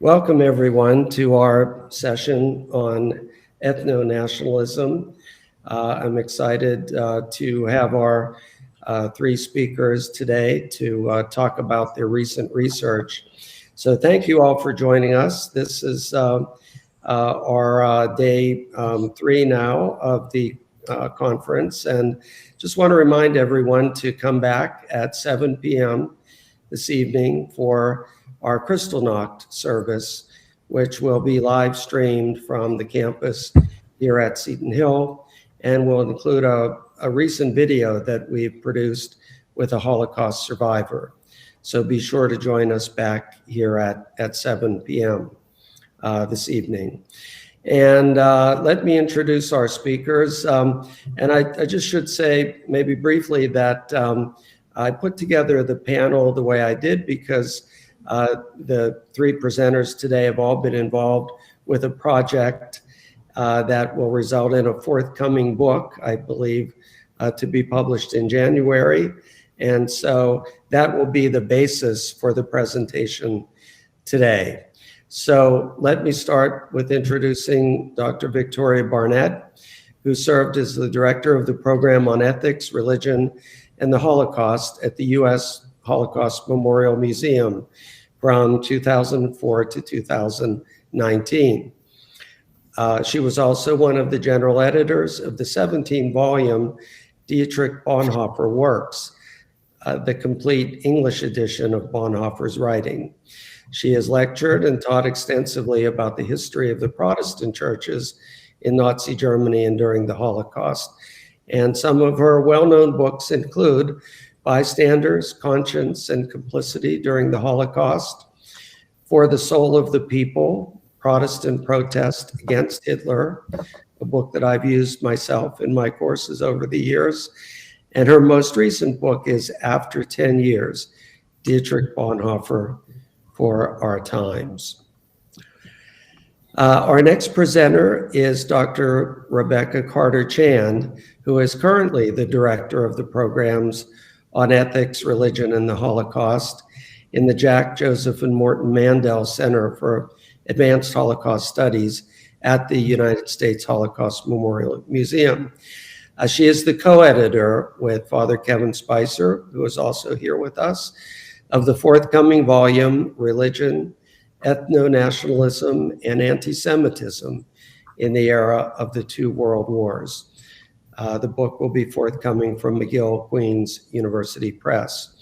Welcome everyone to our session on ethno-nationalism. I'm excited to have our three speakers today to talk about their recent research. So thank you all for joining us. This is our day 3 now of the conference, and just want to remind everyone to come back at 7 p.m. this evening for our Kristallnacht service, which will be live streamed from the campus here at Seton Hill, and will include a recent video that we've produced with a Holocaust survivor. So be sure to join us back here at 7 p.m. This evening. And let me introduce our speakers. And I just should say maybe briefly that I put together the panel the way I did because the three presenters today have all been involved with a project that will result in a forthcoming book, I believe, to be published in January. And so that will be the basis for the presentation today. So let me start with introducing Dr. Victoria Barnett, who served as the director of the program on ethics, religion, and the Holocaust at the U.S. Holocaust Memorial Museum from 2004 to 2019. She was also one of the general editors of the 17-volume Dietrich Bonhoeffer Works, the complete English edition of Bonhoeffer's writing. She has lectured and taught extensively about the history of the Protestant churches in Nazi Germany and during the Holocaust. And some of her well-known books include Bystanders, Conscience, and Complicity During the Holocaust, For the Soul of the People, Protestant Protest Against Hitler, a book that I've used myself in my courses over the years. And her most recent book is After 10 Years, Dietrich Bonhoeffer for Our Times. Our next presenter is Dr. Rebecca Carter-Chand, who is currently the director of the programs on ethics, religion, and the Holocaust in the Jack, Joseph, and Morton Mandel Center for Advanced Holocaust Studies at the United States Holocaust Memorial Museum. She is the co-editor with Father Kevin Spicer, who is also here with us, of the forthcoming volume, Religion, Ethno-Nationalism, and Anti-Semitism in the Era of the Two World Wars. The book will be forthcoming from McGill Queen's University Press.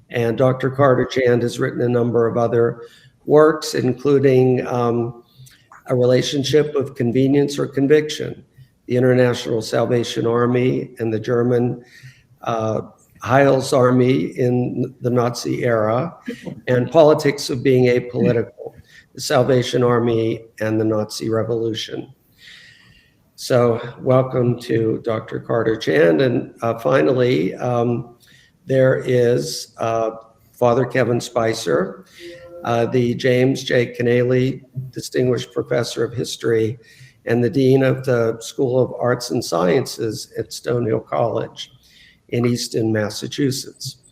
And Dr. Carter-Chand has written a number of other works, including A Relationship of Convenience or Conviction, the International Salvation Army and the German Heilsarmee in the Nazi era, and Politics of Being Apolitical, the Salvation Army and the Nazi Revolution. So welcome to Dr. Carter-Chand. And finally, there is Father Kevin Spicer, the James J. Keneally Distinguished Professor of History and the Dean of the School of Arts and Sciences at Stonehill College in Easton, Massachusetts.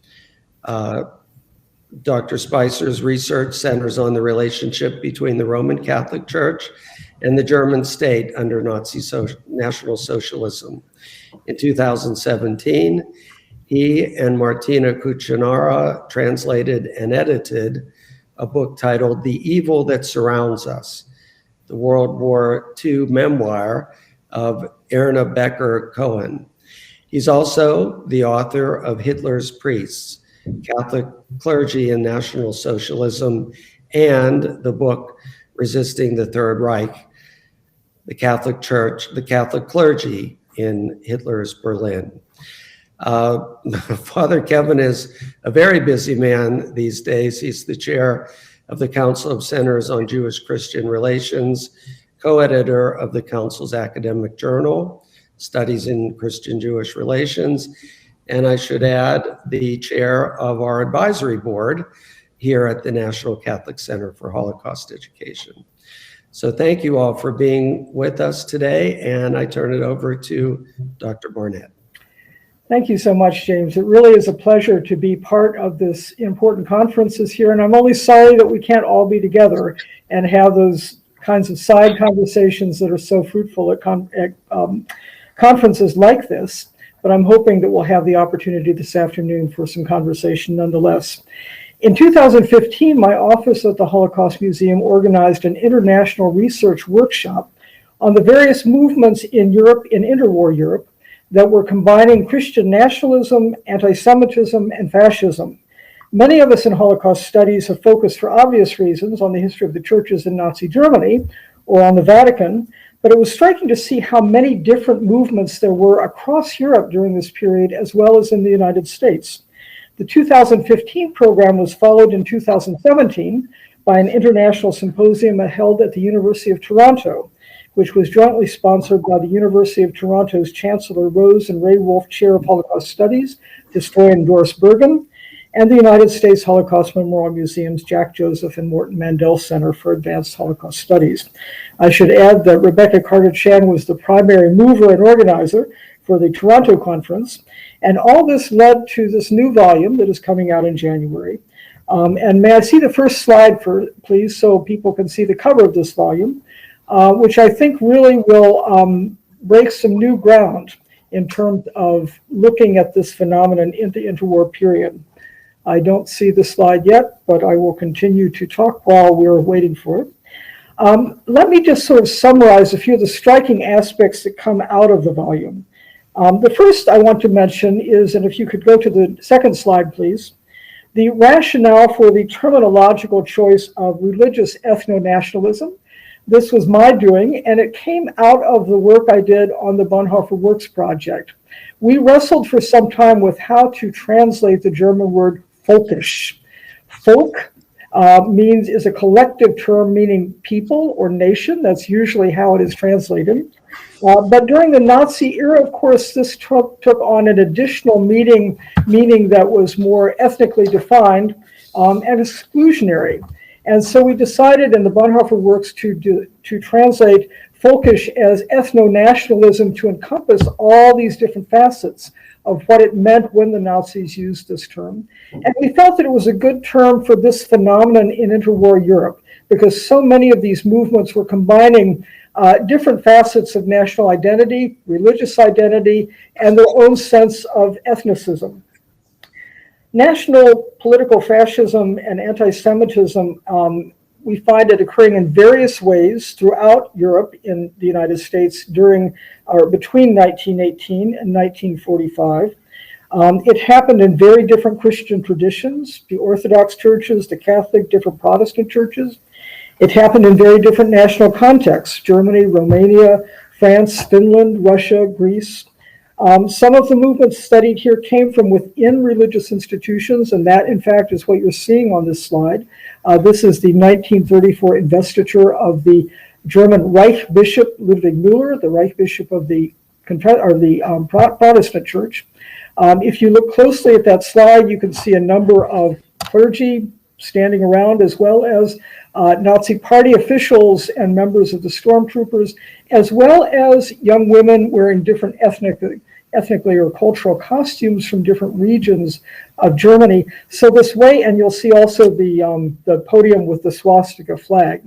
Dr. Spicer's research centers on the relationship between the Roman Catholic Church and the German state under Nazi National Socialism. In 2017, he and Martina Kuchinara translated and edited a book titled The Evil That Surrounds Us, the World War II memoir of Erna Becker-Cohen. He's also the author of Hitler's Priests, Catholic Clergy and National Socialism, and the book Resisting the Third Reich, the Catholic Church, the Catholic Clergy in Hitler's Berlin. Father Kevin is a very busy man these days. He's the chair of the Council of Centers on Jewish-Christian Relations, co-editor of the Council's academic journal, Studies in Christian-Jewish Relations, and I should add, the chair of our advisory board here at the National Catholic Center for Holocaust Education. So thank you all for being with us today, and I turn it over to Dr. Barnett. Thank you so much, James. It really is a pleasure to be part of this important conference this year, and I'm only sorry that we can't all be together and have those kinds of side conversations that are so fruitful at conferences like this, but I'm hoping that we'll have the opportunity this afternoon for some conversation nonetheless. In 2015, my office at the Holocaust Museum organized an international research workshop on the various movements in Europe, in interwar Europe, that were combining Christian nationalism, anti-Semitism, and fascism. Many of us in Holocaust studies have focused for obvious reasons on the history of the churches in Nazi Germany or on the Vatican, but it was striking to see how many different movements there were across Europe during this period, as well as in the United States. The 2015 program was followed in 2017 by an international symposium held at the University of Toronto, which was jointly sponsored by the University of Toronto's Chancellor Rose and Ray Wolf Chair of Holocaust Studies, historian Doris Bergen, and the United States Holocaust Memorial Museum's Jack Joseph and Morton Mandel Center for Advanced Holocaust Studies. I should add that Rebecca Carter-Chan was the primary mover and organizer for the Toronto conference, and all this led to this new volume that is coming out in January. And may I see the first slide, please, so people can see the cover of this volume, which I think really will break some new ground in terms of looking at this phenomenon in the interwar period. I don't see the slide yet, but I will continue to talk while we're waiting for it. Let me just sort of summarize a few of the striking aspects that come out of the volume. The first I want to mention is, and if you could go to the second slide, please, the rationale for the terminological choice of religious ethno-nationalism. This was my doing, and it came out of the work I did on the Bonhoeffer Works project. We wrestled for some time with how to translate the German word folkisch. Folk is a collective term meaning people or nation. That's usually how it is translated. But during the Nazi era, of course, this took on an additional meaning that was more ethnically defined and exclusionary. And so we decided in the Bonhoeffer Works to translate folkisch as ethno-nationalism to encompass all these different facets of what it meant when the Nazis used this term. And we felt that it was a good term for this phenomenon in interwar Europe, because so many of these movements were combining different facets of national identity, religious identity, and their own sense of ethnicism. National political fascism and anti-Semitism, we find it occurring in various ways throughout Europe in the United States during or between 1918 and 1945. It happened in very different Christian traditions, the Orthodox churches, the Catholic, different Protestant churches. It happened in very different national contexts, Germany, Romania, France, Finland, Russia, Greece. Some of the movements studied here came from within religious institutions, and that, in fact, is what you're seeing on this slide. This is the 1934 investiture of the German Reich Bishop Ludwig Müller, the Reich Bishop of the Protestant Church. If you look closely at that slide, you can see a number of clergy standing around, as well as Nazi party officials and members of the stormtroopers, as well as young women wearing different ethnically or cultural costumes from different regions of Germany. So this way, and you'll see also the podium with the swastika flag.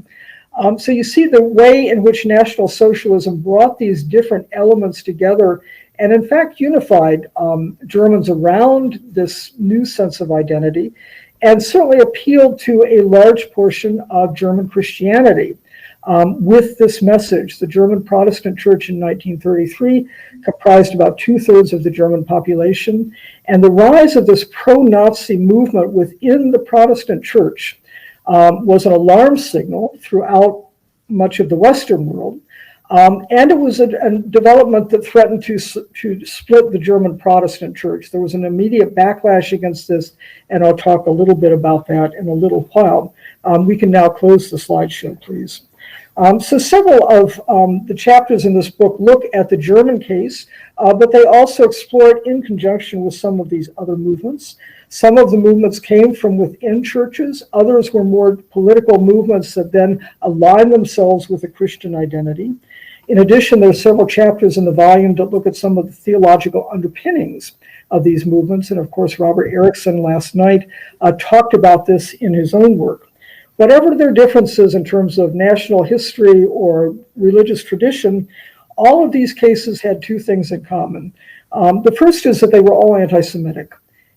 So you see the way in which National Socialism brought these different elements together and in fact unified Germans around this new sense of identity, and certainly appealed to a large portion of German Christianity with this message. The German Protestant Church in 1933 comprised about 2/3 of the German population, and the rise of this pro-Nazi movement within the Protestant Church was an alarm signal throughout much of the Western world. And it was a development that threatened to split the German Protestant Church. There was an immediate backlash against this, and I'll talk a little bit about that in a little while. We can now close the slideshow, please. So several of the chapters in this book look at the German case, but they also explore it in conjunction with some of these other movements. Some of the movements came from within churches. Others were more political movements that then aligned themselves with a Christian identity. In addition, there are several chapters in the volume that look at some of the theological underpinnings of these movements. And of course, Robert Erickson last night talked about this in his own work. Whatever their differences in terms of national history or religious tradition, all of these cases had two things in common. The first is that they were all anti-Semitic.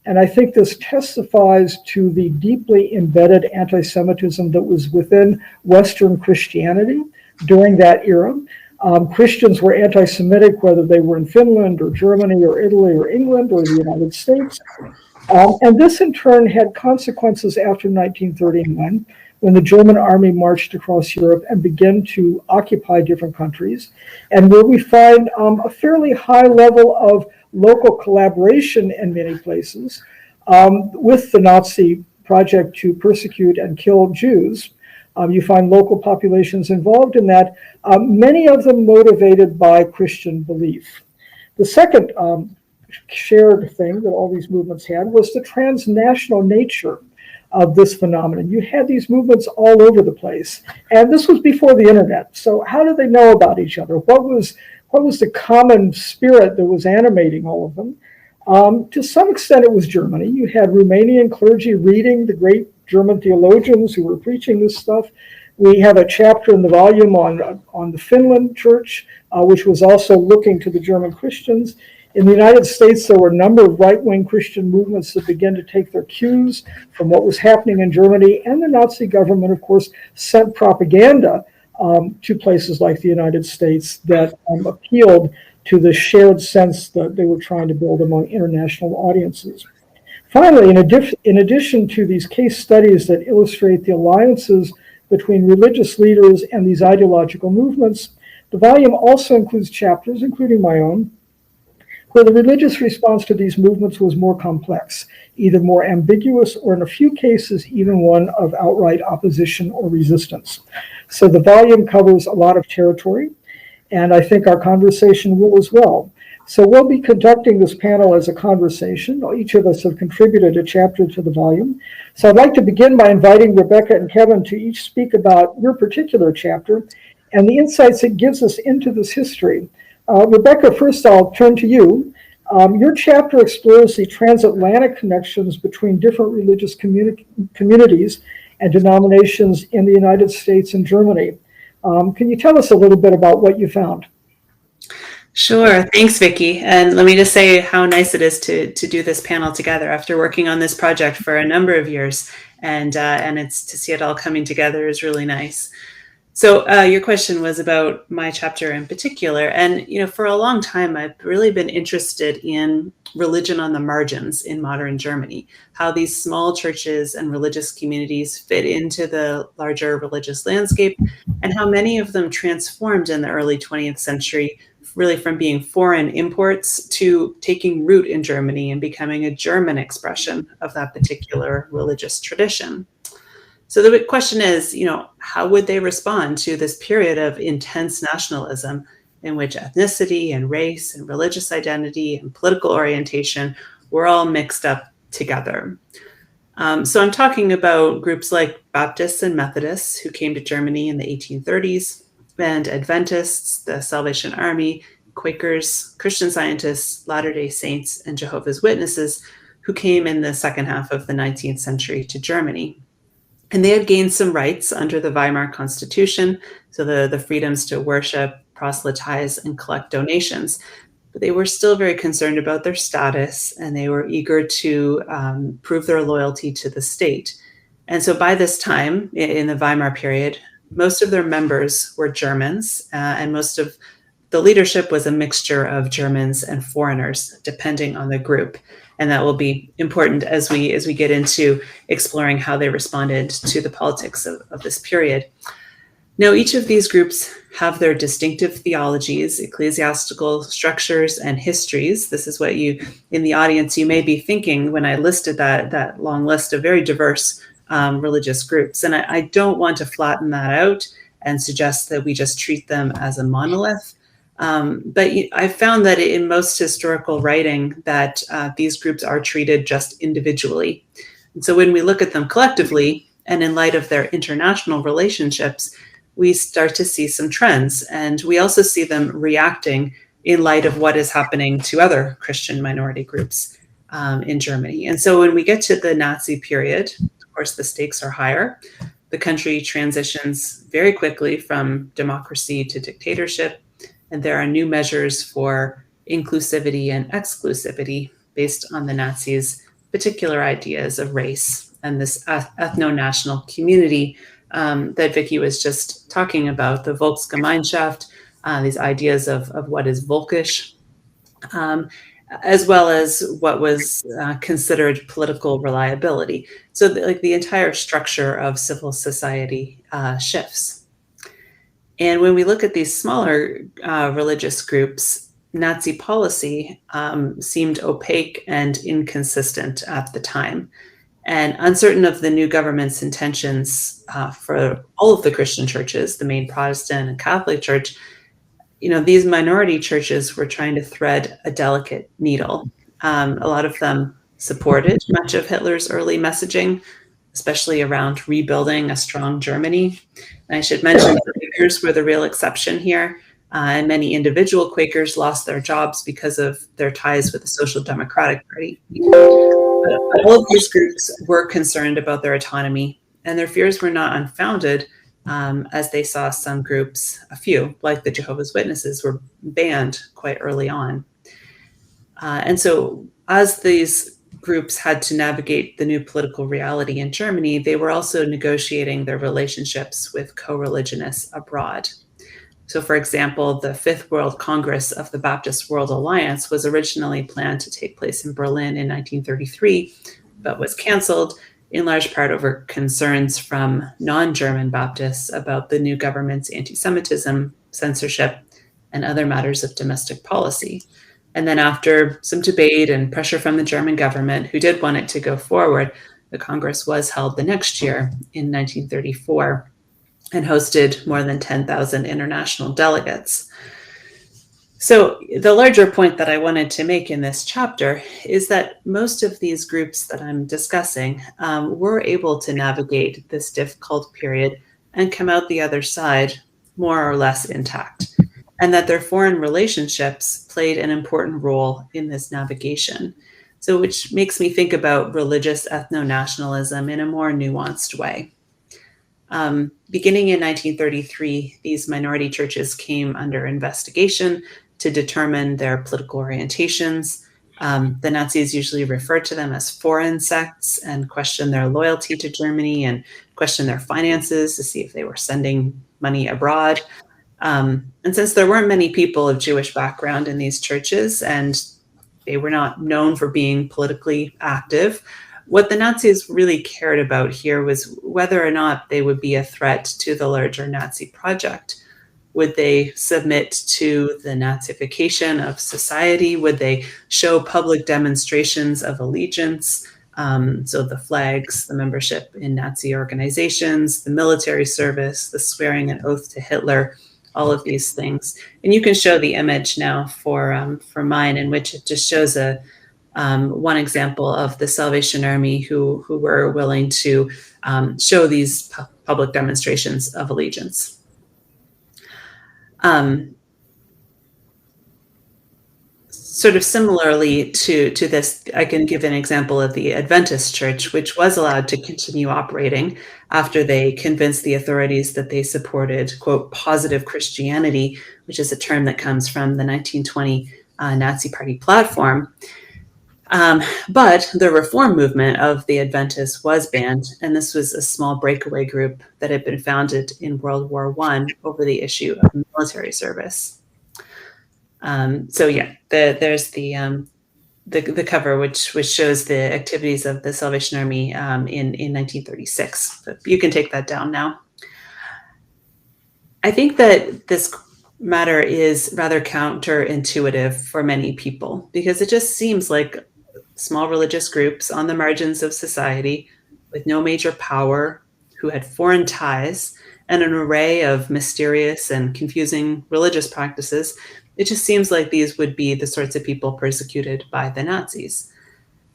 And I think this testifies to the deeply embedded anti-Semitism that was within Western Christianity during that era. Christians were anti-Semitic, whether they were in Finland or Germany or Italy or England or the United States. And this in turn had consequences after 1939, when the German army marched across Europe and began to occupy different countries, and where we find a fairly high level of local collaboration in many places with the Nazi project to persecute and kill Jews. You find local populations involved in that, many of them motivated by Christian belief. The second shared thing that all these movements had was the transnational nature of this phenomenon. You had these movements all over the place, and this was before the internet. So how did they know about each other? What was the common spirit that was animating all of them? To some extent, it was Germany. You had Romanian clergy reading the great German theologians who were preaching this stuff. We have a chapter in the volume on the Finland church, which was also looking to the German Christians. In the United States, there were a number of right-wing Christian movements that began to take their cues from what was happening in Germany, and the Nazi government, of course, sent propaganda to places like the United States that appealed to the shared sense that they were trying to build among international audiences. Finally, in addition to these case studies that illustrate the alliances between religious leaders and these ideological movements, the volume also includes chapters, including my own, where the religious response to these movements was more complex, either more ambiguous or in a few cases, even one of outright opposition or resistance. So the volume covers a lot of territory, and I think our conversation will as well. So we'll be conducting this panel as a conversation. Each of us have contributed a chapter to the volume. So I'd like to begin by inviting Rebecca and Kevin to each speak about your particular chapter and the insights it gives us into this history. Rebecca, first I'll turn to you. Your chapter explores the transatlantic connections between different religious communities and denominations in the United States and Germany. Can you tell us a little bit about what you found? Sure. Thanks, Vicki. And let me just say how nice it is to do this panel together after working on this project for a number of years. And it's to see it all coming together is really nice. So your question was about my chapter in particular. And, for a long time, I've really been interested in religion on the margins in modern Germany, how these small churches and religious communities fit into the larger religious landscape, and how many of them transformed in the early 20th century, really from being foreign imports to taking root in Germany and becoming a German expression of that particular religious tradition. So the question is, how would they respond to this period of intense nationalism in which ethnicity and race and religious identity and political orientation were all mixed up together? So I'm talking about groups like Baptists and Methodists who came to Germany in the 1830s, and Adventists, the Salvation Army, Quakers, Christian Scientists, Latter-day Saints, and Jehovah's Witnesses who came in the second half of the 19th century to Germany. And they had gained some rights under the Weimar Constitution, so the freedoms to worship, proselytize, and collect donations. But they were still very concerned about their status, and they were eager to prove their loyalty to the state. And so by this time, in the Weimar period, most of their members were Germans, and most of the leadership was a mixture of Germans and foreigners, depending on the group. And that will be important as we get into exploring how they responded to the politics of this period. Now, each of these groups have their distinctive theologies, ecclesiastical structures, and histories. This is what you, in the audience, you may be thinking when I listed that long list of very diverse religious groups. And I don't want to flatten that out and suggest that we just treat them as a monolith. But I found that in most historical writing that these groups are treated just individually. And so when we look at them collectively and in light of their international relationships, we start to see some trends, and we also see them reacting in light of what is happening to other Christian minority groups in Germany. And so when we get to the Nazi period, of course, the stakes are higher. The country transitions very quickly from democracy to dictatorship, and there are new measures for inclusivity and exclusivity based on the Nazis' particular ideas of race and this ethno-national community that Vicky was just talking about, the Volksgemeinschaft, these ideas of what is Volkisch, as well as what was considered political reliability. So the entire structure of civil society shifts. And when we look at these smaller religious groups, Nazi policy seemed opaque and inconsistent at the time. And uncertain of the new government's intentions for all of the Christian churches, the main Protestant and Catholic Church, these minority churches were trying to thread a delicate needle. A lot of them supported much of Hitler's early messaging, especially around rebuilding a strong Germany. And I should mention the Quakers were the real exception here. And many individual Quakers lost their jobs because of their ties with the Social Democratic Party. But all of these groups were concerned about their autonomy, and their fears were not unfounded, as they saw some groups, a few, like the Jehovah's Witnesses, were banned quite early on. And so as these groups had to navigate the new political reality in Germany, they were also negotiating their relationships with co-religionists abroad. So, for example, the Fifth World Congress of the Baptist World Alliance was originally planned to take place in Berlin in 1933, but was canceled in large part over concerns from non-German Baptists about the new government's anti-Semitism, censorship, and other matters of domestic policy. And then after some debate and pressure from the German government, who did want it to go forward, the Congress was held the next year in 1934 and hosted more than 10,000 international delegates. So the larger point that I wanted to make in this chapter is that most of these groups that I'm discussing were able to navigate this difficult period and come out the other side more or less intact, and that their foreign relationships played an important role in this navigation. So which makes me think about religious ethno-nationalism in a more nuanced way. Beginning in 1933, these minority churches came under investigation to determine their political orientations. The Nazis usually referred to them as foreign sects and questioned their loyalty to Germany and questioned their finances to see if they were sending money abroad. And since there weren't many people of Jewish background in these churches and they were not known for being politically active, what the Nazis really cared about here was whether or not they would be a threat to the larger Nazi project. Would they submit to the Nazification of society? Would they show public demonstrations of allegiance? So the flags, the membership in Nazi organizations, the military service, the swearing an oath to Hitler, all of these things. And you can show the image now for mine, in which it just shows one example of the Salvation Army who were willing to show these public demonstrations of allegiance. Sort of similarly to this, I can give an example of the Adventist Church, which was allowed to continue operating after they convinced the authorities that they supported, quote, positive Christianity, which is a term that comes from the 1920 Nazi Party platform. But the reform movement of the Adventists was banned, and this was a small breakaway group that had been founded in World War I over the issue of military service. So yeah, there's the cover, which shows the activities of the Salvation Army in 1936. But you can take that down now. I think that this matter is rather counterintuitive for many people because it just seems like small religious groups on the margins of society with no major power, who had foreign ties and an array of mysterious and confusing religious practices. It just seems like these would be the sorts of people persecuted by the Nazis.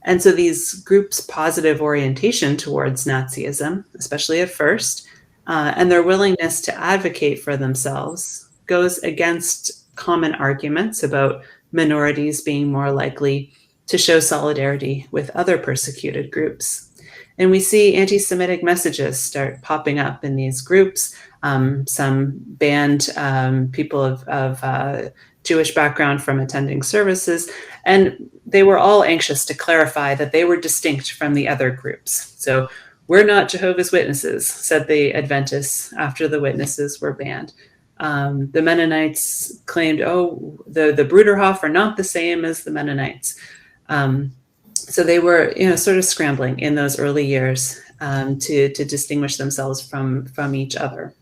And so these groups' positive orientation towards Nazism, especially at first, and their willingness to advocate for themselves goes against common arguments about minorities being more likely to show solidarity with other persecuted groups. And we see anti-Semitic messages start popping up in these groups. Some banned people of Jewish background from attending services, and they were all anxious to clarify that they were distinct from the other groups. So we're not Jehovah's Witnesses, said the Adventists after the witnesses were banned. The Mennonites claimed, oh, the Bruderhof are not the same as the Mennonites. So they were, sort of scrambling in those early years to distinguish themselves from each other.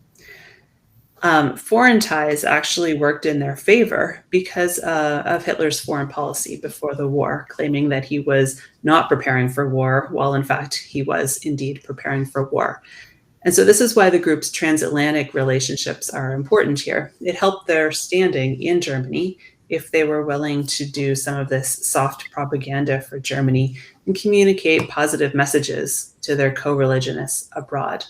Foreign ties actually worked in their favor because of Hitler's foreign policy before the war, claiming that he was not preparing for war, while in fact he was indeed preparing for war. And so this is why the group's transatlantic relationships are important here. It helped their standing in Germany if they were willing to do some of this soft propaganda for Germany and communicate positive messages to their co-religionists abroad.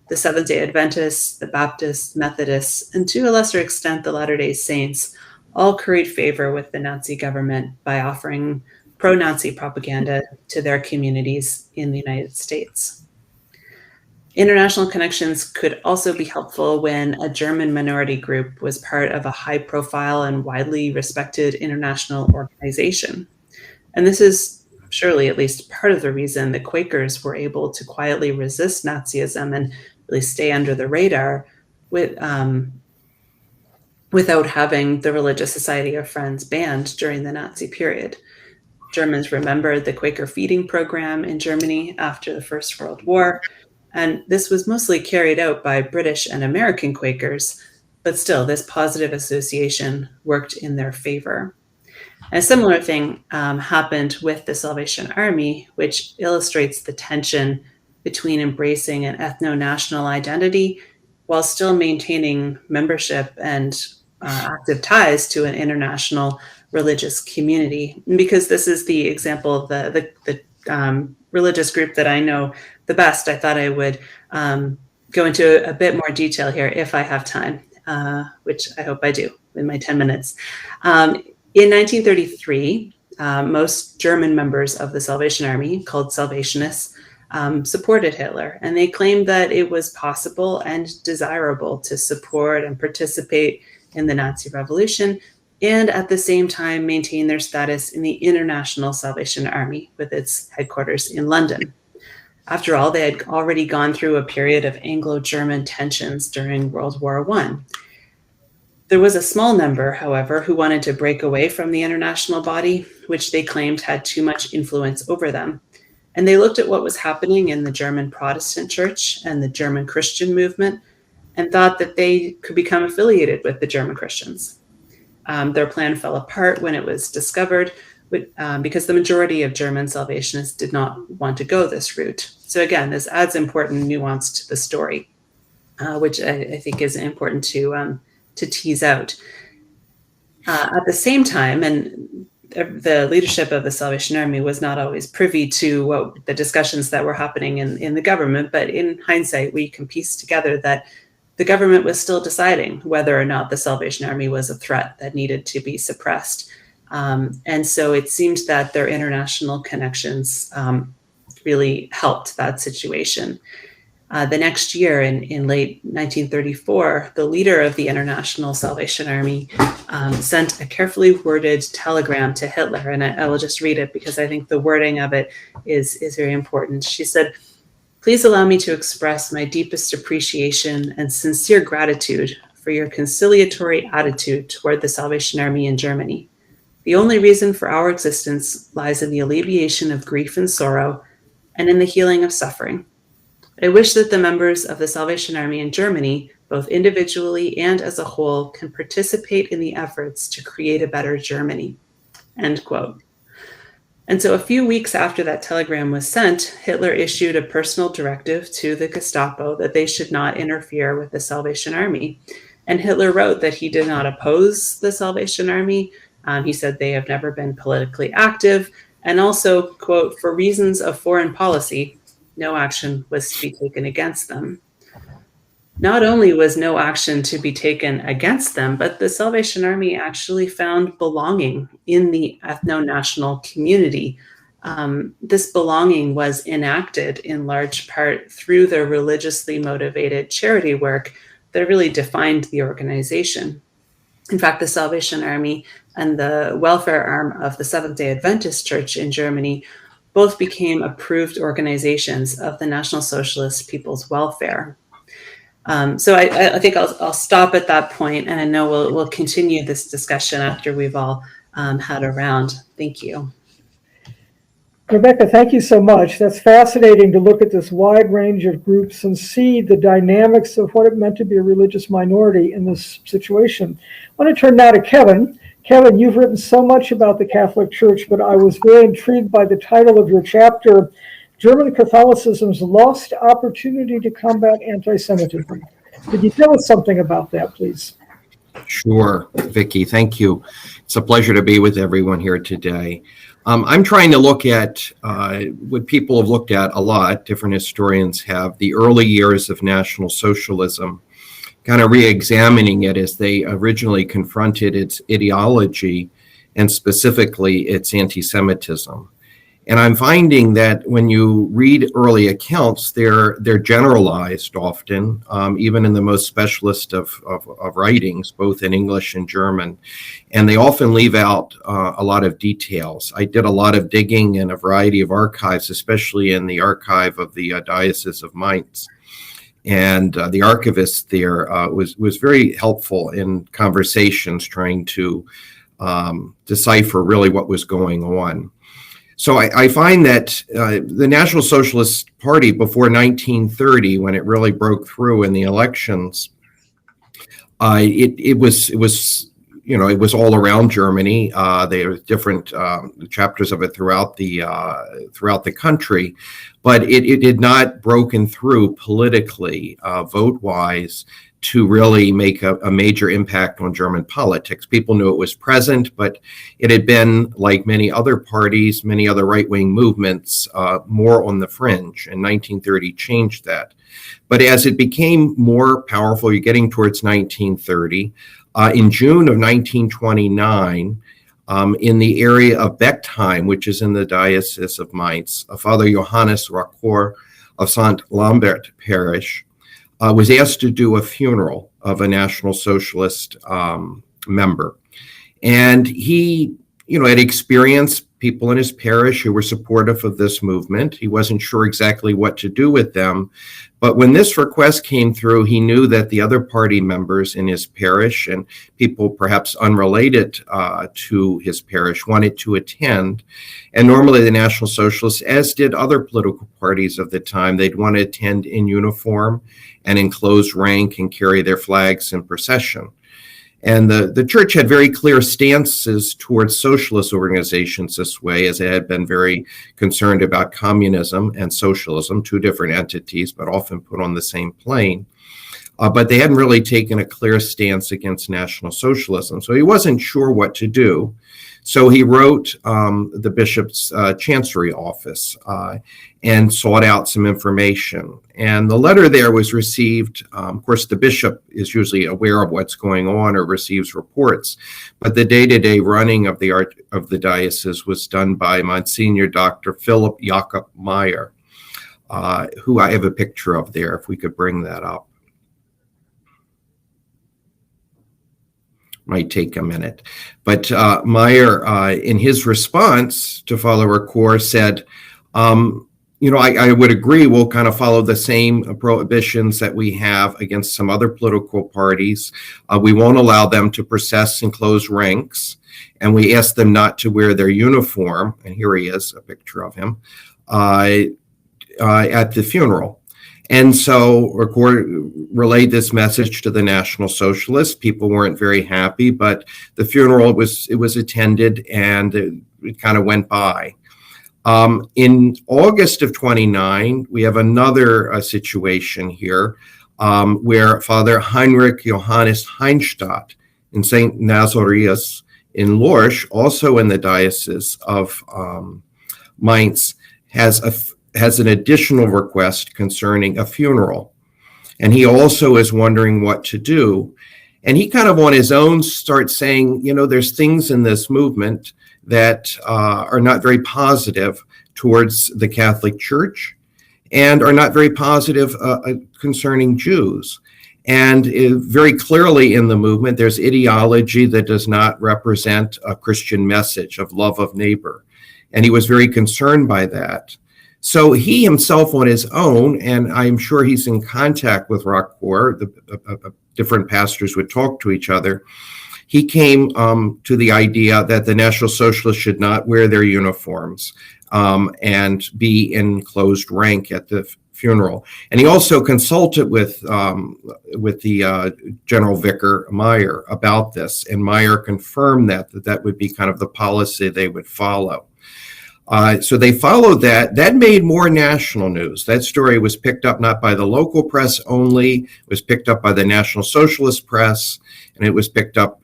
The Seventh-day Adventists, the Baptists, Methodists, and to a lesser extent the Latter-day Saints all curried favor with the Nazi government by offering pro-Nazi propaganda to their communities in the United States. International connections could also be helpful when a German minority group was part of a high-profile and widely respected international organization. And this is surely at least part of the reason the Quakers were able to quietly resist Nazism and really stay under the radar without having the Religious Society of Friends banned during the Nazi period. Germans remembered the Quaker feeding program in Germany after the First World War, and this was mostly carried out by British and American Quakers, but still this positive association worked in their favor. And a similar thing happened with the Salvation Army, which illustrates the tension between embracing an ethno-national identity while still maintaining membership and active ties to an international religious community. And because this is the example of the religious group that I know the best, I thought I would go into a bit more detail here if I have time, which I hope I do in my 10 minutes. In 1933, most German members of the Salvation Army, called Salvationists, supported Hitler, and they claimed that it was possible and desirable to support and participate in the Nazi Revolution, and at the same time maintain their status in the International Salvation Army with its headquarters in London. After all, they had already gone through a period of Anglo-German tensions during World War I. There was a small number, however, who wanted to break away from the international body, which they claimed had too much influence over them. And they looked at what was happening in the German Protestant Church and the German Christian movement and thought that they could become affiliated with the German Christians. Their plan fell apart when it was discovered because the majority of German Salvationists did not want to go this route. So again, this adds important nuance to the story, which I think is important to tease out. At the same time, and the leadership of the Salvation Army was not always privy to the discussions that were happening in the government, but in hindsight, we can piece together that the government was still deciding whether or not the Salvation Army was a threat that needed to be suppressed. And so it seemed that their international connections really helped that situation. The next year, in late 1934, the leader of the International Salvation Army sent a carefully worded telegram to Hitler, and I will just read it because I think the wording of it is very important. She said, "Please allow me to express my deepest appreciation and sincere gratitude for your conciliatory attitude toward the Salvation Army in Germany. The only reason for our existence lies in the alleviation of grief and sorrow and in the healing of suffering. I wish that the members of the Salvation Army in Germany, both individually and as a whole, can participate in the efforts to create a better Germany." End quote. And so a few weeks after that telegram was sent, Hitler issued a personal directive to the Gestapo that they should not interfere with the Salvation Army. And Hitler wrote that he did not oppose the Salvation Army. He said they have never been politically active. And also, quote, "for reasons of foreign policy, no action was to be taken against them." not only was no action to be taken against them, but the Salvation Army actually found belonging in the ethno-national community. This belonging was enacted in large part through their religiously motivated charity work that really defined the organization. In fact, the Salvation Army and the welfare arm of the Seventh-day Adventist Church in Germany both became approved organizations of the National Socialist People's Welfare. So I think I'll stop at that point, and I know we'll continue this discussion after we've all had a round. Thank you. Rebecca, thank you so much. That's fascinating to look at this wide range of groups and see the dynamics of what it meant to be a religious minority in this situation. I want to turn now to Kevin. Kevin, you've written so much about the Catholic Church, but I was very intrigued by the title of your chapter, German Catholicism's Lost Opportunity to Combat Anti-Semitism. Could you tell us something about that, please? Sure, Vicki, thank you. It's a pleasure to be with everyone here today. I'm trying to look at what people have looked at a lot, different historians have, the early years of National Socialism, kind of re-examining it as they originally confronted its ideology and specifically its anti-Semitism. And I'm finding that when you read early accounts, they're generalized often, even in the most specialist of writings, both in English and German. And they often leave out a lot of details. I did a lot of digging in a variety of archives, especially in the archive of the Diocese of Mainz. And the archivist there was very helpful in conversations trying to decipher really what was going on. So I find that the National Socialist Party before 1930, when it really broke through in the elections, it was all around Germany. There were different chapters of it throughout the country, but it did not broken through politically, vote-wise, to really make a major impact on German politics. People knew it was present, but it had been, like many other parties, many other right-wing movements, more on the fringe, and 1930 changed that. But as it became more powerful, you're getting towards 1930, in June of 1929, in the area of Bechtheim, which is in the Diocese of Mainz, Father Johannes Racor of St. Lambert Parish, was asked to do a funeral of a National Socialist member. And he, had experienced people in his parish who were supportive of this movement. He wasn't sure exactly what to do with them. But when this request came through, he knew that the other party members in his parish and people perhaps unrelated to his parish wanted to attend. And normally the National Socialists, as did other political parties of the time, they'd want to attend in uniform and in closed rank and carry their flags in procession. And the church had very clear stances towards socialist organizations this way, as it had been very concerned about communism and socialism, two different entities, but often put on the same plane. But they hadn't really taken a clear stance against National Socialism. So he wasn't sure what to do. So he wrote the bishop's chancery office and sought out some information. And the letter there was received, of course, the bishop is usually aware of what's going on or receives reports, but the day-to-day running of the diocese was done by Monsignor Dr. Philip Jakob Meyer, who I have a picture of there, if we could bring that up. Might take a minute. But Meyer, in his response to Father Racor, said, I would agree we'll kind of follow the same prohibitions that we have against some other political parties. We won't allow them to process in closed ranks, and we ask them not to wear their uniform, and here he is, a picture of him, at the funeral. And so Racor relayed this message to the National Socialists. People weren't very happy, but the funeral was attended and it kind of went by. In August of 29, we have another situation here where Father Heinrich Johannes Heinstadt in St. Nazarius in Lorsch, also in the Diocese of Mainz, has an additional request concerning a funeral. And he also is wondering what to do. And he kind of on his own starts saying, there's things in this movement that are not very positive towards the Catholic Church and are not very positive concerning Jews. And very clearly in the movement, there's ideology that does not represent a Christian message of love of neighbor. And he was very concerned by that. So he himself on his own, and I'm sure he's in contact with Rockport, different pastors would talk to each other. He came to the idea that the National Socialists should not wear their uniforms and be in closed rank at the funeral. And he also consulted with the General Vicar Meyer about this, and Meyer confirmed that would be kind of the policy they would follow. So they followed that. That made more national news. That story was picked up not by the local press only, it was picked up by the National Socialist press, and it was picked up,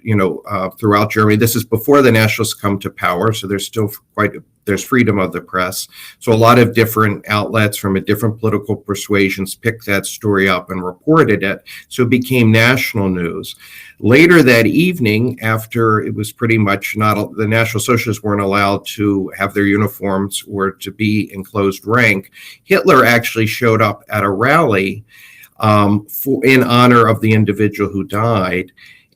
throughout Germany. This is before the Nationalists come to power, so there's freedom of the press. So a lot of different outlets from different political persuasions picked that story up and reported it. So it became national news. Later that evening, after it was pretty much the National Socialists weren't allowed to have their uniforms or to be in closed rank, Hitler actually showed up at a rally in honor of the individual who died,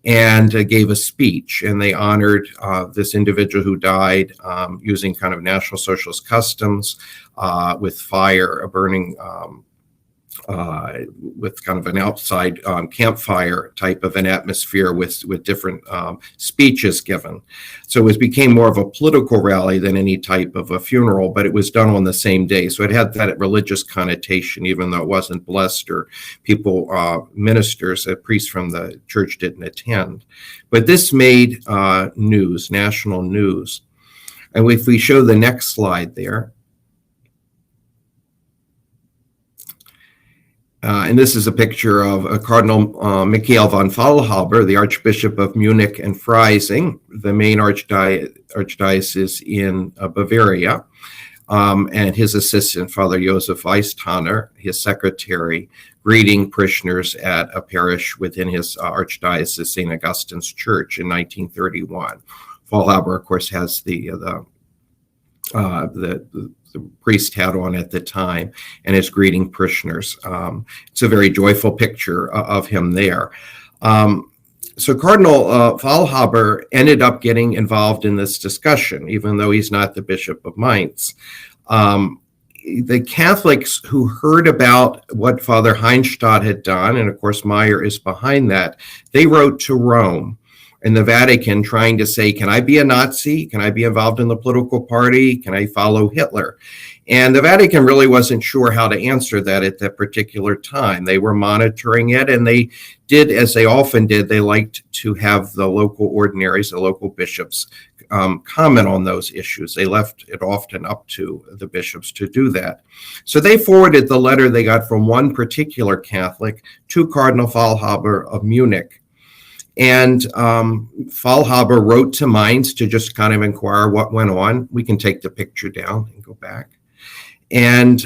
and gave a speech, and they honored this individual who died using kind of National Socialist customs with fire, burning with kind of an outside campfire type of an atmosphere with different speeches given. So it became more of a political rally than any type of a funeral, but it was done on the same day. So it had that religious connotation, even though it wasn't blessed or ministers, priests from the church didn't attend. But this made news, national news. And if we show the next slide there, and this is a picture of Cardinal Michael von Faulhaber, the Archbishop of Munich and Freising, the main archdiocese in Bavaria, and his assistant, Father Josef Weisthahner, his secretary, greeting parishioners at a parish within his archdiocese, St. Augustine's Church, in 1931. Faulhaber, of course, has the priest hat on at the time and is greeting parishioners. It's a very joyful picture of him there. So Cardinal Faulhaber ended up getting involved in this discussion, even though he's not the Bishop of Mainz. The Catholics who heard about what Father Heinstadt had done, and of course Meyer is behind that, they wrote to Rome and the Vatican trying to say, can I be a Nazi? Can I be involved in the political party? Can I follow Hitler? And the Vatican really wasn't sure how to answer that at that particular time. They were monitoring it, and they did, as they often did, they liked to have the local ordinaries, the local bishops, comment on those issues. They left it often up to the bishops to do that. So they forwarded the letter they got from one particular Catholic to Cardinal Faulhaber of Munich. And Faulhaber wrote to Mainz to just kind of inquire what went on. We can take the picture down and go back. And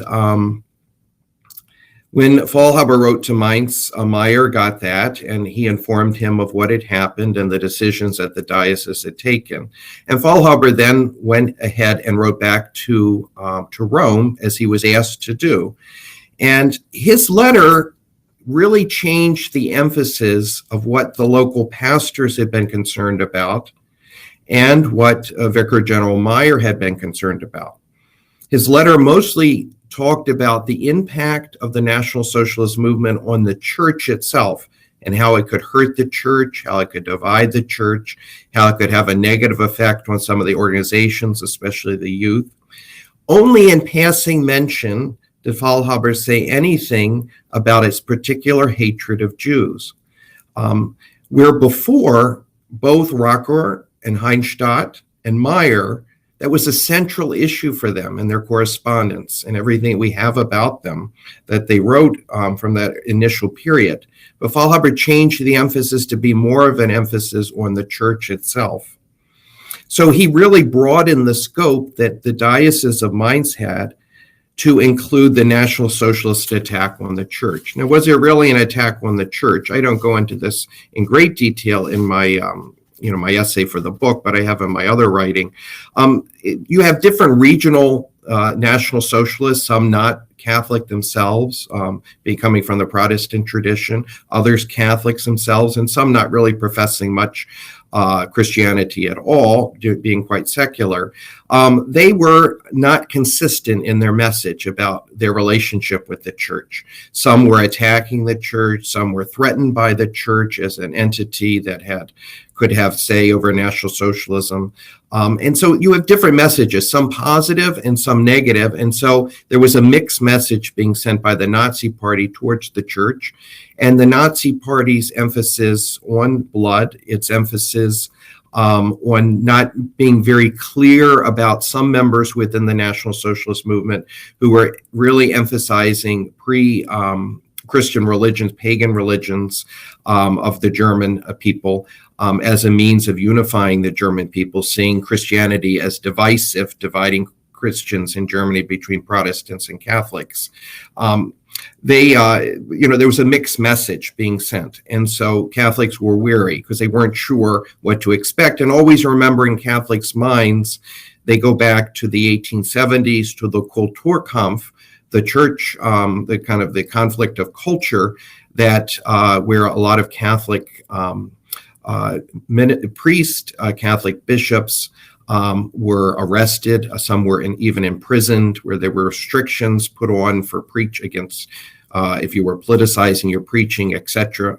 when Faulhaber wrote to Mainz, Meyer got that, and he informed him of what had happened and the decisions that the diocese had taken. And Faulhaber then went ahead and wrote back to Rome, as he was asked to do. And his letter really changed the emphasis of what the local pastors had been concerned about and what Vicar General Meyer had been concerned about. His letter mostly talked about the impact of the National Socialist movement on the church itself and how it could hurt the church, how it could divide the church, how it could have a negative effect on some of the organizations, especially the youth. Only in passing mention did Faulhaber say anything about its particular hatred of Jews. Where before, both Rocker and Heinstadt and Meyer, that was a central issue for them in their correspondence and everything we have about them that they wrote from that initial period. But Faulhaber changed the emphasis to be more of an emphasis on the church itself. So he really broadened the scope that the Diocese of Mainz had to include the National Socialist attack on the church. Now, was it really an attack on the church? I don't go into this in great detail in my my essay for the book, but I have in my other writing. You have different regional National Socialists, some not Catholic themselves, coming from the Protestant tradition, others Catholics themselves, and some not really professing much Christianity at all, being quite secular. They were not consistent in their message about their relationship with the church. Some were attacking the church, some were threatened by the church as an entity that could have say over National Socialism. And so you have different messages, some positive and some negative. And so there was a mixed message being sent by the Nazi Party towards the church. And the Nazi Party's emphasis on blood, its emphasis on not being very clear about some members within the National Socialist movement who were really emphasizing Christian religions, pagan religions of the German people as a means of unifying the German people, seeing Christianity as divisive, dividing Christians in Germany between Protestants and Catholics. There was a mixed message being sent. And so Catholics were weary because they weren't sure what to expect. And always remember in Catholics' minds, they go back to the 1870s, to the Kulturkampf, the church, the conflict of culture that where a lot of Catholic priests, Catholic bishops were arrested. Some were even imprisoned, where there were restrictions put on for preach against if you were politicizing your preaching, etc.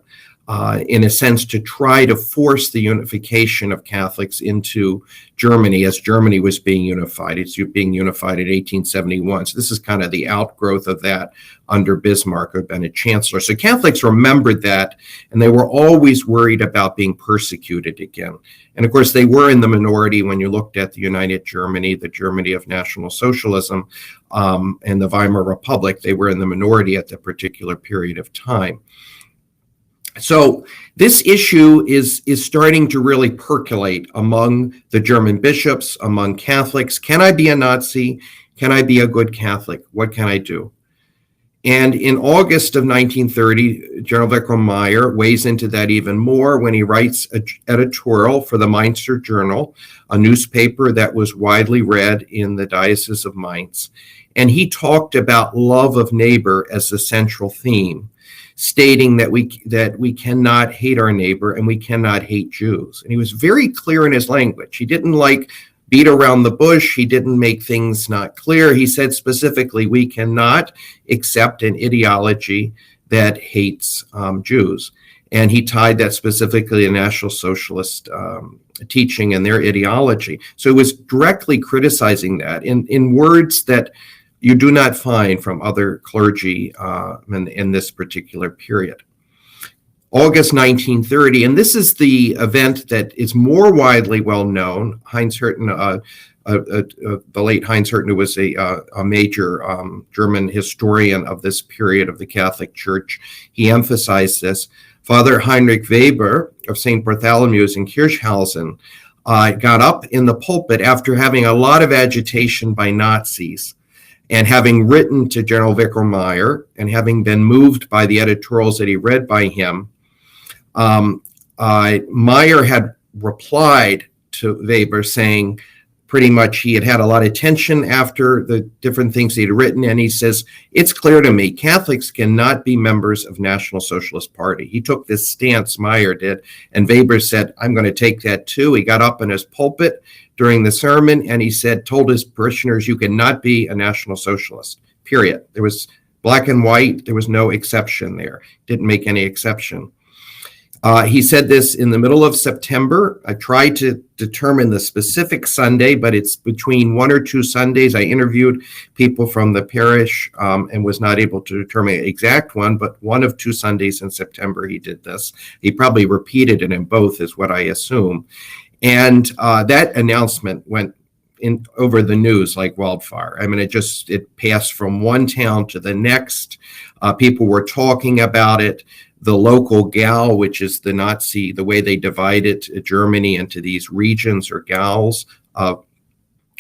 In a sense, to try to force the unification of Catholics into Germany as Germany was being unified. It's being unified in 1871. So this is kind of the outgrowth of that under Bismarck, who had been a chancellor. So Catholics remembered that, and they were always worried about being persecuted again. And of course, they were in the minority when you looked at the United Germany, the Germany of National Socialism, and the Weimar Republic. They were in the minority at that particular period of time. So this issue is starting to really percolate among the German bishops, among Catholics. Can I be a Nazi? Can I be a good Catholic? What can I do? And in August of 1930, General Wilhelm Meyer weighs into that even more when he writes an editorial for the Mainzer Journal, a newspaper that was widely read in the Diocese of Mainz. And he talked about love of neighbor as the central theme, stating that we cannot hate our neighbor and we cannot hate Jews. And he was very clear in his language. He didn't beat around the bush. He didn't make things not clear. He said specifically, we cannot accept an ideology that hates Jews. And he tied that specifically to National Socialist teaching and their ideology. So he was directly criticizing that in words that you do not find from other clergy in this particular period. August 1930, and this is the event that is more widely well known. Heinz Herten, the late Heinz Herten, who was a major German historian of this period of the Catholic Church, he emphasized this. Father Heinrich Weber of St. Bartholomew's in Kirchhausen got up in the pulpit after having a lot of agitation by Nazis, and having written to General Wilhelm Meyer and having been moved by the editorials that he read by him, Meyer had replied to Weber saying pretty much he had had a lot of tension after the different things he had written. And he says, it's clear to me, Catholics cannot be members of National Socialist Party. He took this stance, Meyer did, and Weber said, I'm going to take that too. He got up in his pulpit during the sermon, and he told his parishioners, you cannot be a National Socialist, period. There was black and white. There was no exception there. Didn't make any exception. He said this in the middle of September. I tried to determine the specific Sunday, but it's between 1 or 2 Sundays. I interviewed people from the parish and was not able to determine the exact one, but one of 2 Sundays in September he did this. He probably repeated it in both, is what I assume. And that announcement went over the news like wildfire. I mean, it passed from one town to the next. People were talking about it. The local Gau, which is the way they divided Germany into these regions or Gaus,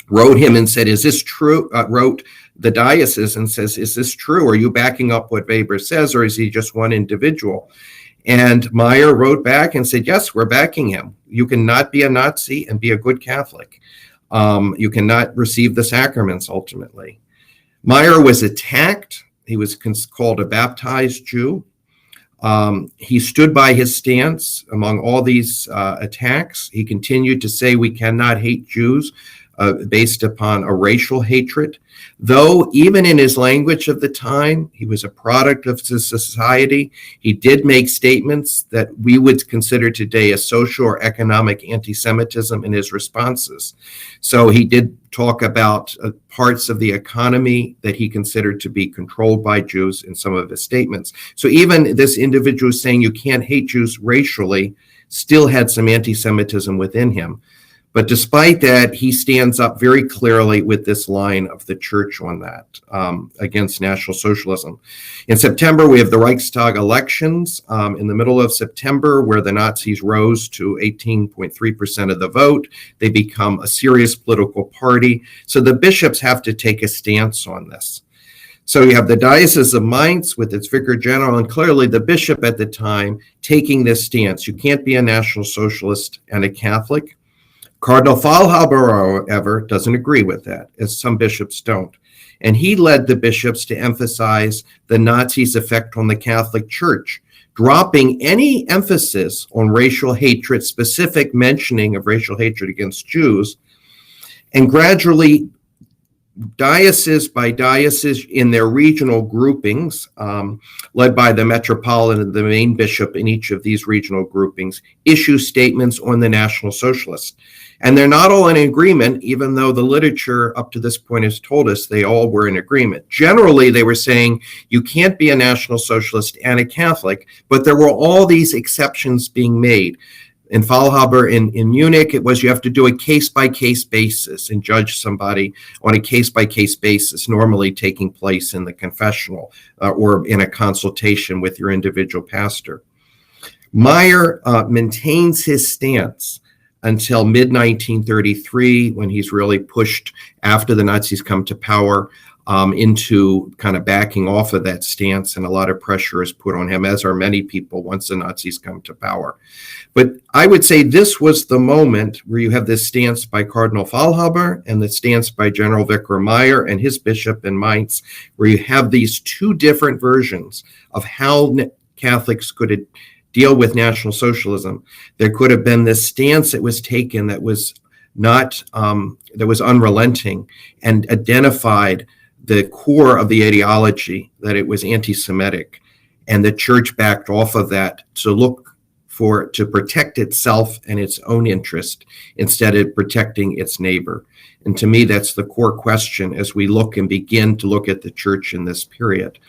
wrote him and said, is this true? Wrote the diocese and says, is this true? Are you backing up what Weber says, or is he just one individual? And Meyer wrote back and said, yes, we're backing him. You cannot be a Nazi and be a good Catholic. You cannot receive the sacraments ultimately. Meyer was attacked. He was called a baptized Jew. He stood by his stance among all these attacks. He continued to say we cannot hate Jews based upon a racial hatred, though even in his language of the time, he was a product of the society. He did make statements that we would consider today a social or economic anti-Semitism in his responses. So he did talk about parts of the economy that he considered to be controlled by Jews in some of his statements. So even this individual saying you can't hate Jews racially still had some anti-Semitism within him. But despite that, he stands up very clearly with this line of the church on that against National Socialism. In September, we have the Reichstag elections in the middle of September, where the Nazis rose to 18.3% of the vote. They become a serious political party. So the bishops have to take a stance on this. So you have the Diocese of Mainz with its Vicar General, and clearly the bishop at the time taking this stance. You can't be a National Socialist and a Catholic. Cardinal Faulhaber, however, doesn't agree with that, as some bishops don't. And he led the bishops to emphasize the Nazis' effect on the Catholic Church, dropping any emphasis on racial hatred, specific mentioning of racial hatred against Jews, and gradually, diocese by diocese in their regional groupings, led by the metropolitan, the main bishop in each of these regional groupings, issue statements on the National Socialists. And they're not all in agreement, even though the literature up to this point has told us they all were in agreement. Generally, they were saying you can't be a National Socialist and a Catholic, but there were all these exceptions being made. In Faulhaber in Munich, it was you have to do a case-by-case basis and judge somebody on a case-by-case basis, normally taking place in the confessional or in a consultation with your individual pastor. Meyer maintains his stance until mid-1933, when he's really pushed after the Nazis come to power into kind of backing off of that stance, and a lot of pressure is put on him, as are many people once the Nazis come to power. But I would say this was the moment where you have this stance by Cardinal Faulhaber and the stance by General Vicar Meyer and his bishop in Mainz, where you have these two different versions of how Catholics could deal with National Socialism. There could have been this stance that was taken that was not, that was unrelenting and identified the core of the ideology, that it was anti-Semitic, and the church backed off of that to protect itself and its own interest instead of protecting its neighbor. And to me, that's the core question as we look and begin to look at the church in this period.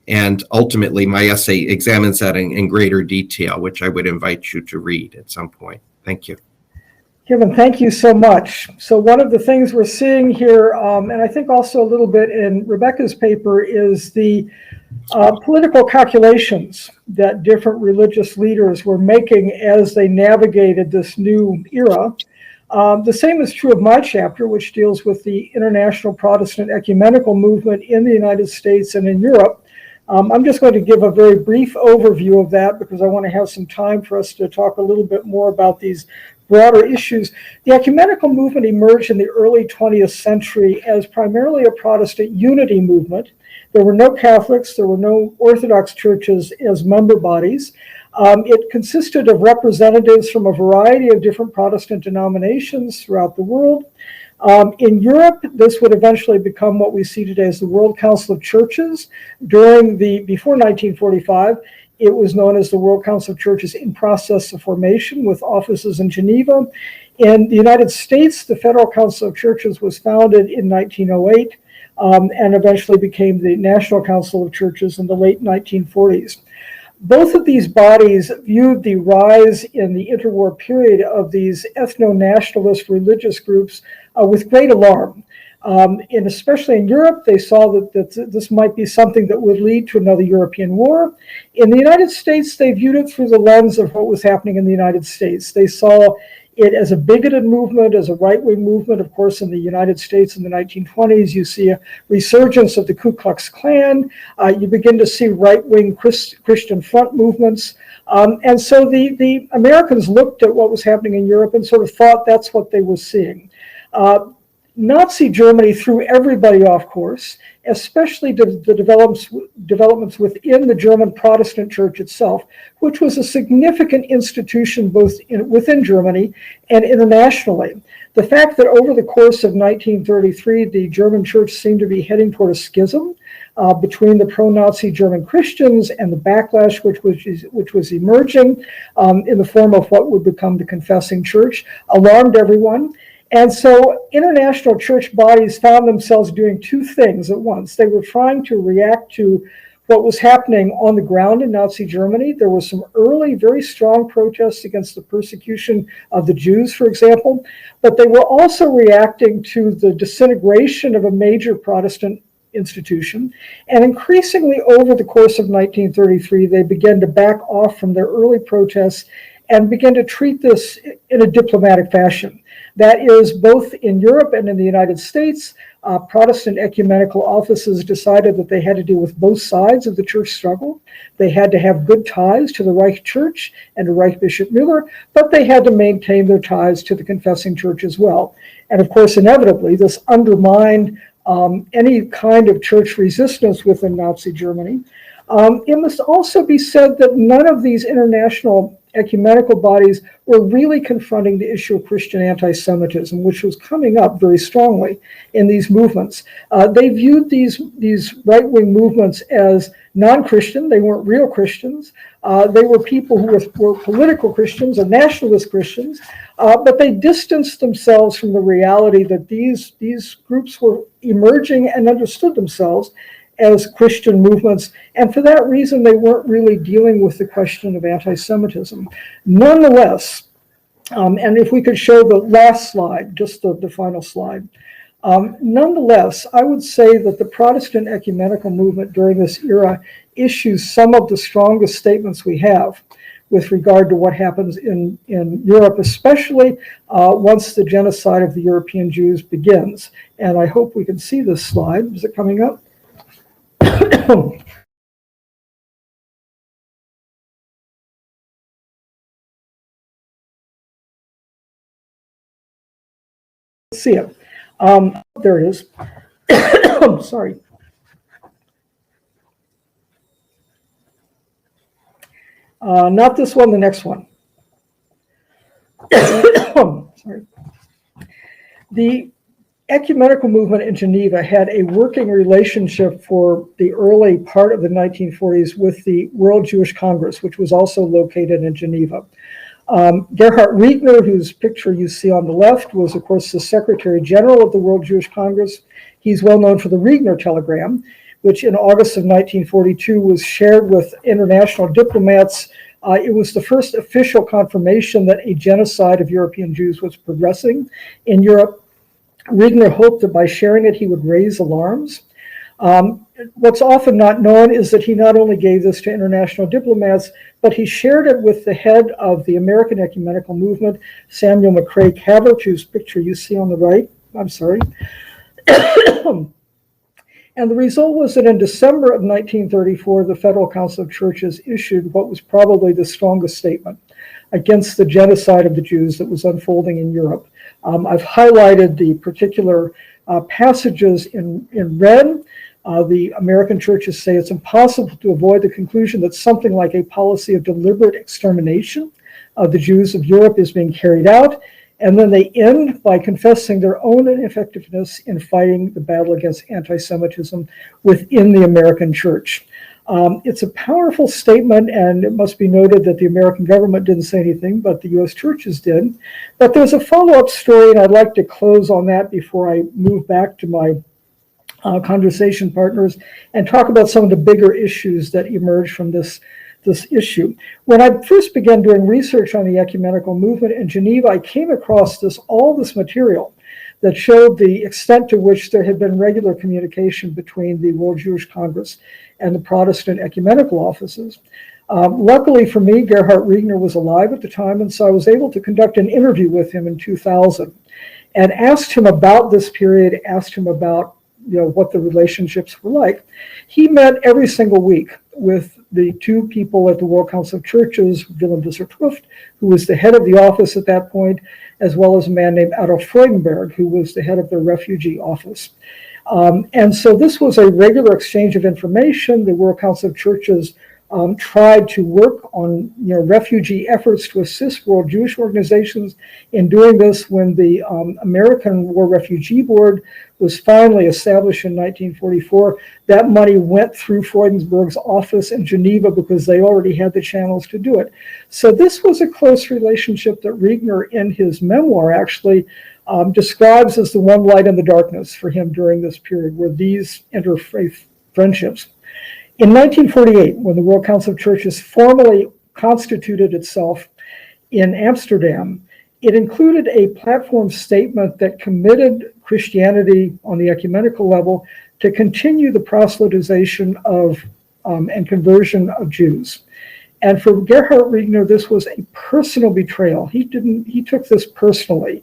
And ultimately, my essay examines that in greater detail, which I would invite you to read at some point. Thank you. Kevin, thank you so much. So one of the things we're seeing here, and I think also a little bit in Rebecca's paper, is the political calculations that different religious leaders were making as they navigated this new era. The same is true of my chapter, which deals with the international Protestant ecumenical movement in the United States and in Europe. I'm just going to give a very brief overview of that because I want to have some time for us to talk a little bit more about these broader issues. The ecumenical movement emerged in the early 20th century as primarily a Protestant unity movement. There were no Catholics, there were no Orthodox churches as member bodies. It consisted of representatives from a variety of different Protestant denominations throughout the world. In Europe, this would eventually become what we see today as the World Council of Churches. Before 1945, it was known as the World Council of Churches in process of formation with offices in Geneva. In the United States, the Federal Council of Churches was founded in 1908 and eventually became the National Council of Churches in the late 1940s. Both of these bodies viewed the rise in the interwar period of these ethno-nationalist religious groups with great alarm. And especially in Europe, they saw that this might be something that would lead to another European war. In the United States, they viewed it through the lens of what was happening in the United States. They saw it as a bigoted movement, as a right-wing movement. Of course, in the United States in the 1920s, you see a resurgence of the Ku Klux Klan. You begin to see right-wing Christian front movements. And so the Americans looked at what was happening in Europe and sort of thought that's what they were seeing. Nazi Germany threw everybody off course, especially the developments within the German Protestant Church itself, which was a significant institution both within Germany and internationally. The fact that over the course of 1933, the German church seemed to be heading toward a schism between the pro-Nazi German Christians and the backlash which was emerging in the form of what would become the confessing church alarmed everyone. And so international church bodies found themselves doing two things at once. They were trying to react to what was happening on the ground in Nazi Germany. There were some early, very strong protests against the persecution of the Jews, for example, but they were also reacting to the disintegration of a major Protestant institution. And increasingly over the course of 1933, they began to back off from their early protests and began to treat this in a diplomatic fashion. That is, both in Europe and in the United States, Protestant ecumenical offices decided that they had to deal with both sides of the church struggle. They had to have good ties to the Reich Church and to Reich Bishop Müller, but they had to maintain their ties to the confessing church as well. And of course, inevitably, this undermined any kind of church resistance within Nazi Germany. It must also be said that none of these international ecumenical bodies were really confronting the issue of Christian anti-Semitism, which was coming up very strongly in these movements. They viewed these right-wing movements as non-Christian. They weren't real Christians. They were people who were political Christians or nationalist Christians, but they distanced themselves from the reality that these groups were emerging and understood themselves as Christian movements, and for that reason, they weren't really dealing with the question of anti-Semitism. Nonetheless, and if we could show the last slide, just the final slide. Nonetheless, I would say that the Protestant ecumenical movement during this era issues some of the strongest statements we have with regard to what happens in Europe, especially once the genocide of the European Jews begins. And I hope we can see this slide. Is it coming up? See it. There it is. Sorry. Not this one, the next one. Sorry. The ecumenical movement in Geneva had a working relationship for the early part of the 1940s with the World Jewish Congress, which was also located in Geneva. Gerhard Riegner, whose picture you see on the left, was, of course, the Secretary General of the World Jewish Congress. He's well known for the Riegner telegram, which in August of 1942 was shared with international diplomats. It was the first official confirmation that a genocide of European Jews was progressing in Europe. Riegner hoped that by sharing it, he would raise alarms. What's often not known is that he not only gave this to international diplomats, but he shared it with the head of the American ecumenical movement, Samuel McCrae Cabot, whose picture you see on the right. I'm sorry. And the result was that in December of 1934, the Federal Council of Churches issued what was probably the strongest statement against the genocide of the Jews that was unfolding in Europe. I've highlighted the particular passages in red. The American churches say it's impossible to avoid the conclusion that something like a policy of deliberate extermination of the Jews of Europe is being carried out. And then they end by confessing their own ineffectiveness in fighting the battle against anti-Semitism within the American church. It's a powerful statement, and it must be noted that the American government didn't say anything, but the U.S. churches did. But there's a follow-up story, and I'd like to close on that before I move back to my conversation partners and talk about some of the bigger issues that emerge from this issue. When I first began doing research on the ecumenical movement in Geneva, I came across all this material that showed the extent to which there had been regular communication between the World Jewish Congress and the Protestant ecumenical offices. Luckily for me, Gerhard Riegner was alive at the time, and so I was able to conduct an interview with him in 2000 and asked him about this period, asked him about what the relationships were like. He met every single week with the two people at the World Council of Churches, Willem Visser Truft, who was the head of the office at that point, as well as a man named Adolf Freudenberg, who was the head of the refugee office. And so this was a regular exchange of information. The World Council of Churches tried to work on refugee efforts to assist World Jewish organizations in doing this. When the American War Refugee Board was finally established in 1944, that money went through Freudenberg's office in Geneva because they already had the channels to do it. So this was a close relationship that Riegner, in his memoir, actually describes as the one light in the darkness for him during this period, where these interfaith friendships. In 1948, when the World Council of Churches formally constituted itself in Amsterdam, it included a platform statement that committed Christianity on the ecumenical level to continue the proselytization of and conversion of Jews. And for Gerhard Riegner, this was a personal betrayal. He took this personally.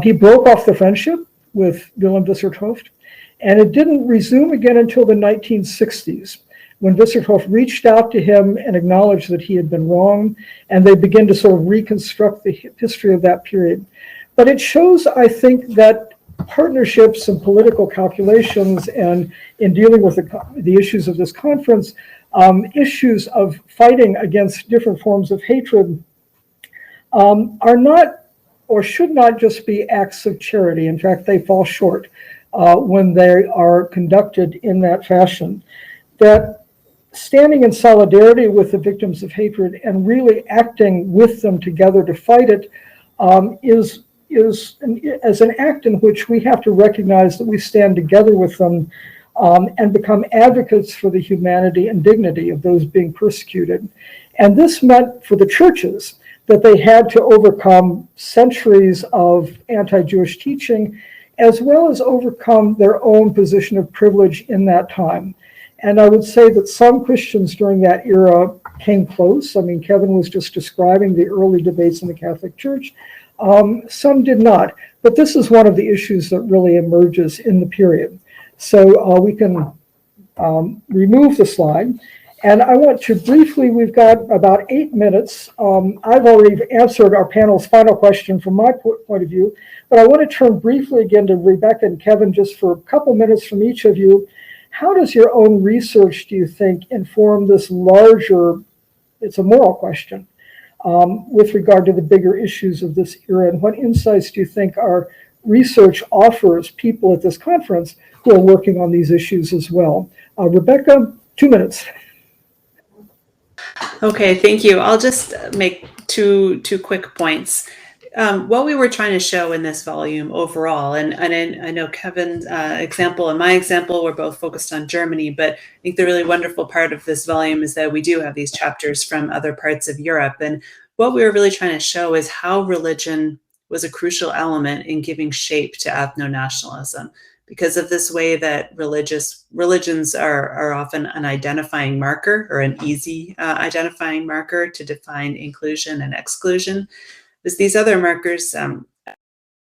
He broke off the friendship with Willem Visser Truft, and it didn't resume again until the 1960s, when Visser Truft reached out to him and acknowledged that he had been wrong, and they began to sort of reconstruct the history of that period. But it shows, I think, that partnerships and political calculations, and in dealing with the issues of this conference, issues of fighting against different forms of hatred are not, or should not just be, acts of charity. In fact, they fall short when they are conducted in that fashion. That standing in solidarity with the victims of hatred and really acting with them together to fight it is as an act in which we have to recognize that we stand together with them and become advocates for the humanity and dignity of those being persecuted. And this meant for the churches that they had to overcome centuries of anti-Jewish teaching, as well as overcome their own position of privilege in that time. And I would say that some Christians during that era came close. I mean, Kevin was just describing the early debates in the Catholic Church. Some did not. But this is one of the issues that really emerges in the period. So we can remove the slide. And I want to briefly, we've got about 8 minutes. I've already answered our panel's final question from my point of view, but I want to turn briefly again to Rebecca and Kevin just for a couple minutes from each of you. How does your own research, do you think, inform this larger, it's a moral question, with regard to the bigger issues of this era? And what insights do you think our research offers people at this conference who are working on these issues as well? Rebecca, 2 minutes. Okay, thank you. I'll just make two quick points. What we were trying to show in this volume overall, and I know Kevin's example and my example were both focused on Germany, but I think the really wonderful part of this volume is that we do have these chapters from other parts of Europe. And what we were really trying to show is how religion was a crucial element in giving shape to ethno-nationalism, because of this way that religions are often an identifying marker, or an easy identifying marker to define inclusion and exclusion. As these other markers,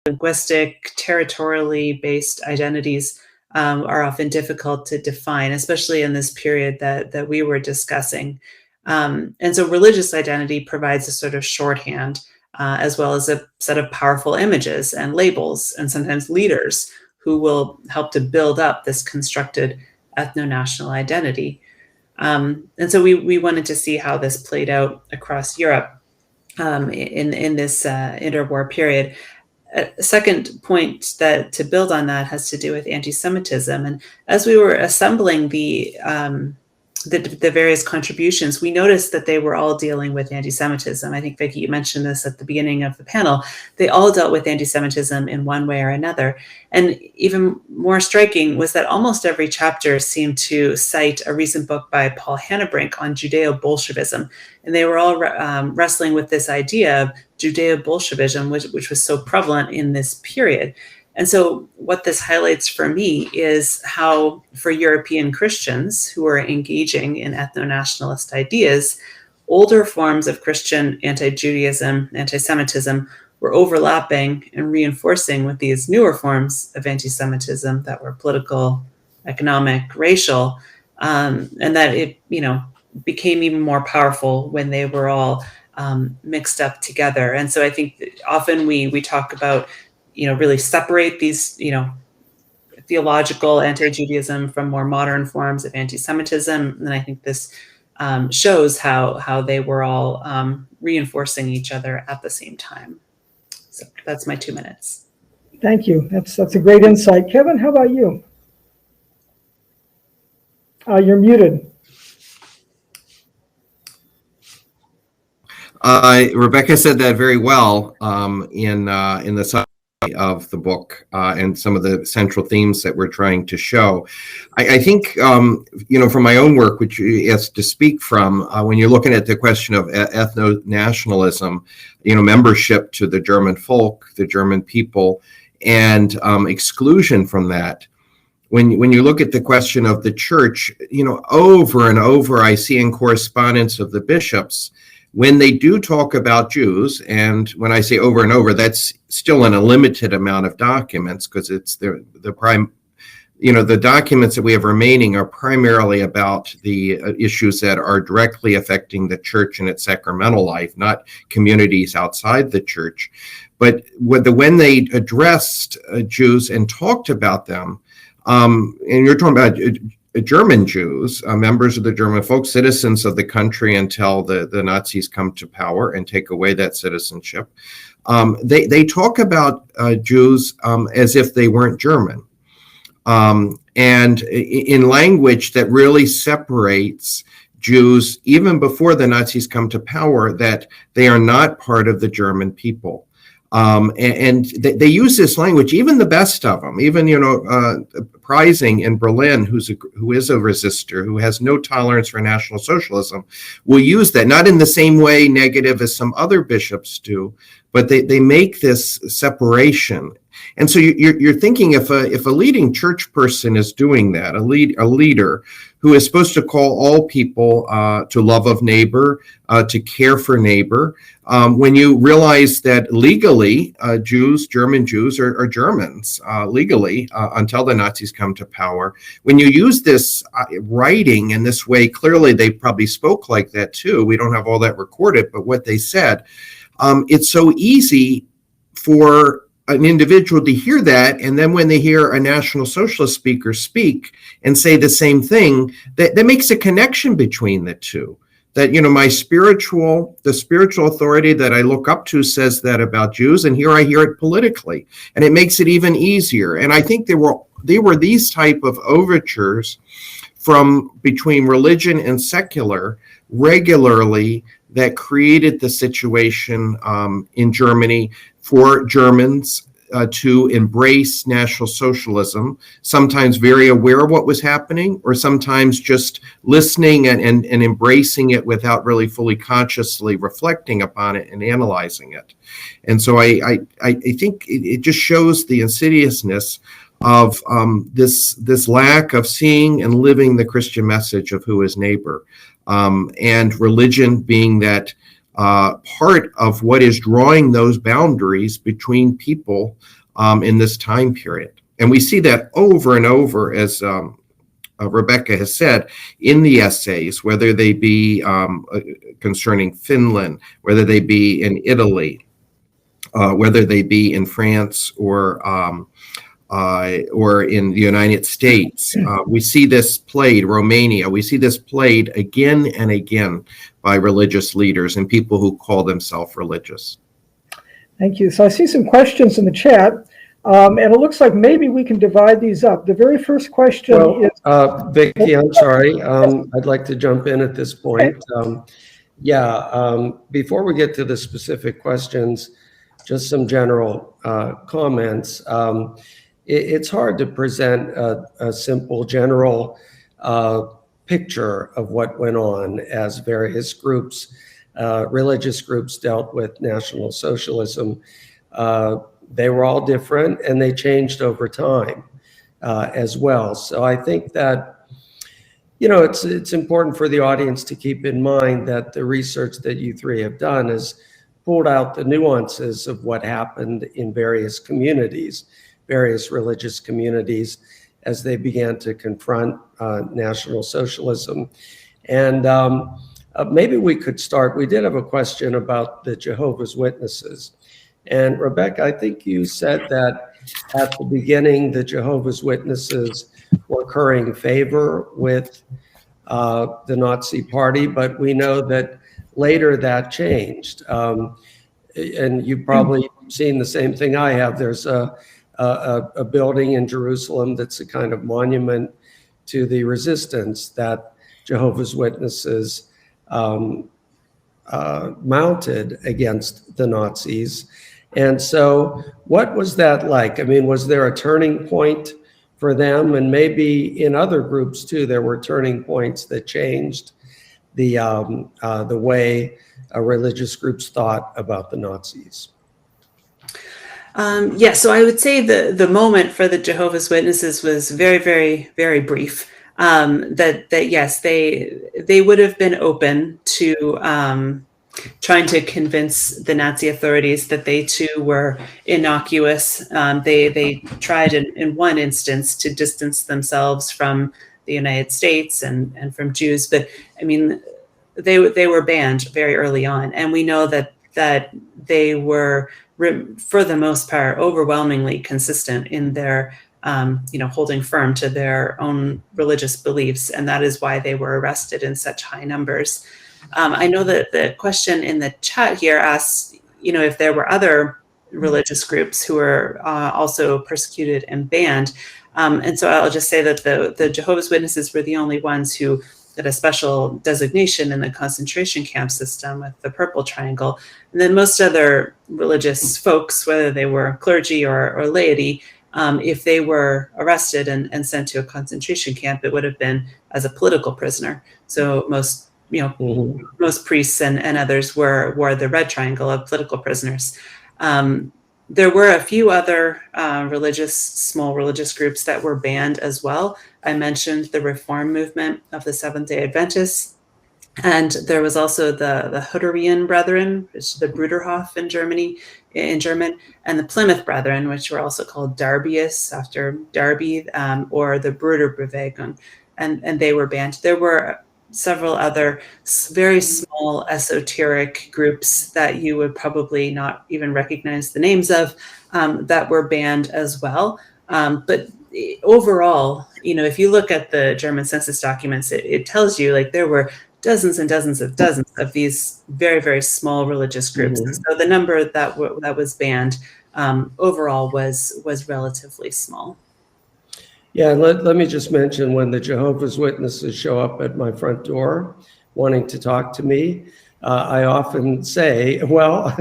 linguistic, territorially based identities are often difficult to define, especially in this period that we were discussing. And so religious identity provides a sort of shorthand, as well as a set of powerful images and labels, and sometimes leaders who will help to build up this constructed ethno-national identity. And so we wanted to see how this played out across Europe in this interwar period. A second point that to build on that has to do with anti-Semitism. And as we were assembling the various contributions, we noticed that they were all dealing with anti-Semitism. I think, Vicki, you mentioned this at the beginning of the panel. They all dealt with anti-Semitism in one way or another. And even more striking was that almost every chapter seemed to cite a recent book by Paul Hannebrink on Judeo-Bolshevism. And they were all wrestling with this idea of Judeo-Bolshevism, which was so prevalent in this period. And so what this highlights for me is how, for European Christians who are engaging in ethno-nationalist ideas, older forms of Christian anti-Judaism, anti-Semitism were overlapping and reinforcing with these newer forms of anti-Semitism that were political, economic, racial, and that it, became even more powerful when they were all mixed up together. And so I think that often we talk about, really separate these, theological anti-Judaism from more modern forms of anti-Semitism. And I think this shows how they were all reinforcing each other at the same time. So that's my 2 minutes. Thank you. That's a great insight. Kevin, how about you? You're muted. Rebecca said that very well in the summary of the book and some of the central themes that we're trying to show. I think, from my own work, which you asked to speak from, when you're looking at the question of ethno-nationalism, membership to the German folk, the German people, and exclusion from that. When you look at the question of the church, over and over, I see in correspondence of the bishops, when they do talk about Jews, and when I say over and over, that's still in a limited amount of documents, because it's the documents that we have remaining are primarily about the issues that are directly affecting the church and its sacramental life, not communities outside the church. But when they addressed Jews and talked about them, and you're talking about German Jews, members of the German folk, citizens of the country until the Nazis come to power and take away that citizenship. They talk about Jews as if they weren't German. And in language that really separates Jews, even before the Nazis come to power, that they are not part of the German people. And they use this language, even the best of them, even, Preising in Berlin, who is a resistor, who has no tolerance for National Socialism, will use that, not in the same way negative as some other bishops do, but they make this separation. And so you're thinking, if a leading church person is doing that, a leader who is supposed to call all people to love of neighbor, to care for neighbor, when you realize that legally German Jews are Germans legally until the Nazis come to power, when you use this writing in this way, clearly they probably spoke like that too. We don't have all that recorded, but what they said, it's so easy for an individual to hear that, and then when they hear a National Socialist speaker speak and say the same thing, that makes a connection between the two. That, the spiritual authority that I look up to says that about Jews, and here I hear it politically, and it makes it even easier. And I think there were these type of overtures from between religion and secular regularly that created the situation in Germany for Germans to embrace National Socialism, sometimes very aware of what was happening, or sometimes just listening and embracing it without really fully consciously reflecting upon it and analyzing it. And so I think it just shows the insidiousness of this lack of seeing and living the Christian message of who is neighbor, and religion being that part of what is drawing those boundaries between people in this time period. And we see that over and over, as Rebecca has said, in the essays, whether they be concerning Finland, whether they be in Italy, whether they be in France or in the United States. We see this played, Romania, we see this played again and again by religious leaders and people who call themselves religious. Thank you. So I see some questions in the chat, and it looks like maybe we can divide these up. The very first question is... Vicki, I'm sorry. I'd like to jump in at this point. Before we get to the specific questions, just some general comments. It's hard to present a simple general picture of what went on as various groups, religious groups, dealt with National Socialism. they were all different, and they changed over time as well. So I think that, you know, it's important for the audience to keep in mind that the research that you three have done has pulled out the nuances of what happened in various communities, various religious communities, as they began to confront National Socialism. And maybe we could start. We did have a question about the Jehovah's Witnesses. And Rebecca, I think you said that at the beginning, the Jehovah's Witnesses were currying favor with the Nazi Party, but we know that later that changed. And you've probably seen the same thing I have. There's a building in Jerusalem that's a kind of monument to the resistance that Jehovah's Witnesses mounted against the Nazis. And so what was that like? I mean, was there a turning point for them? And maybe in other groups too, there were turning points that changed the way religious groups thought about the Nazis. Yeah, so I would say the moment for the Jehovah's Witnesses was very, very, very brief. That yes, they would have been open to trying to convince the Nazi authorities that they too were innocuous. They tried in one instance to distance themselves from the United States and from Jews, but I mean, they were banned very early on, and we know that they were, for the most part, overwhelmingly consistent in their holding firm to their own religious beliefs, and that is why they were arrested in such high numbers. I know that the question in the chat here asks, if there were other religious groups who were also persecuted and banned, and so I'll just say that the Jehovah's Witnesses were the only ones who got a special designation in the concentration camp system with the purple triangle. And then most other religious folks, whether they were clergy or laity, if they were arrested and sent to a concentration camp, it would have been as a political prisoner. So most priests and others wore the red triangle of political prisoners. There were a few other small religious groups that were banned as well. I mentioned the Reform movement of the Seventh-day Adventists, and there was also the Hutterian Brethren, which is the Bruderhof in German, and the Plymouth Brethren, which were also called Darbyists after Darby, or the Bruderbewegung, and they were banned. There were several other very small esoteric groups that you would probably not even recognize the names of, that were banned as well. But overall, if you look at the German census documents, it tells you like there were dozens and dozens of these very, very small religious groups. And so the number that was banned overall was relatively small. Yeah, let me just mention, when the Jehovah's Witnesses show up at my front door wanting to talk to me, I often say, well,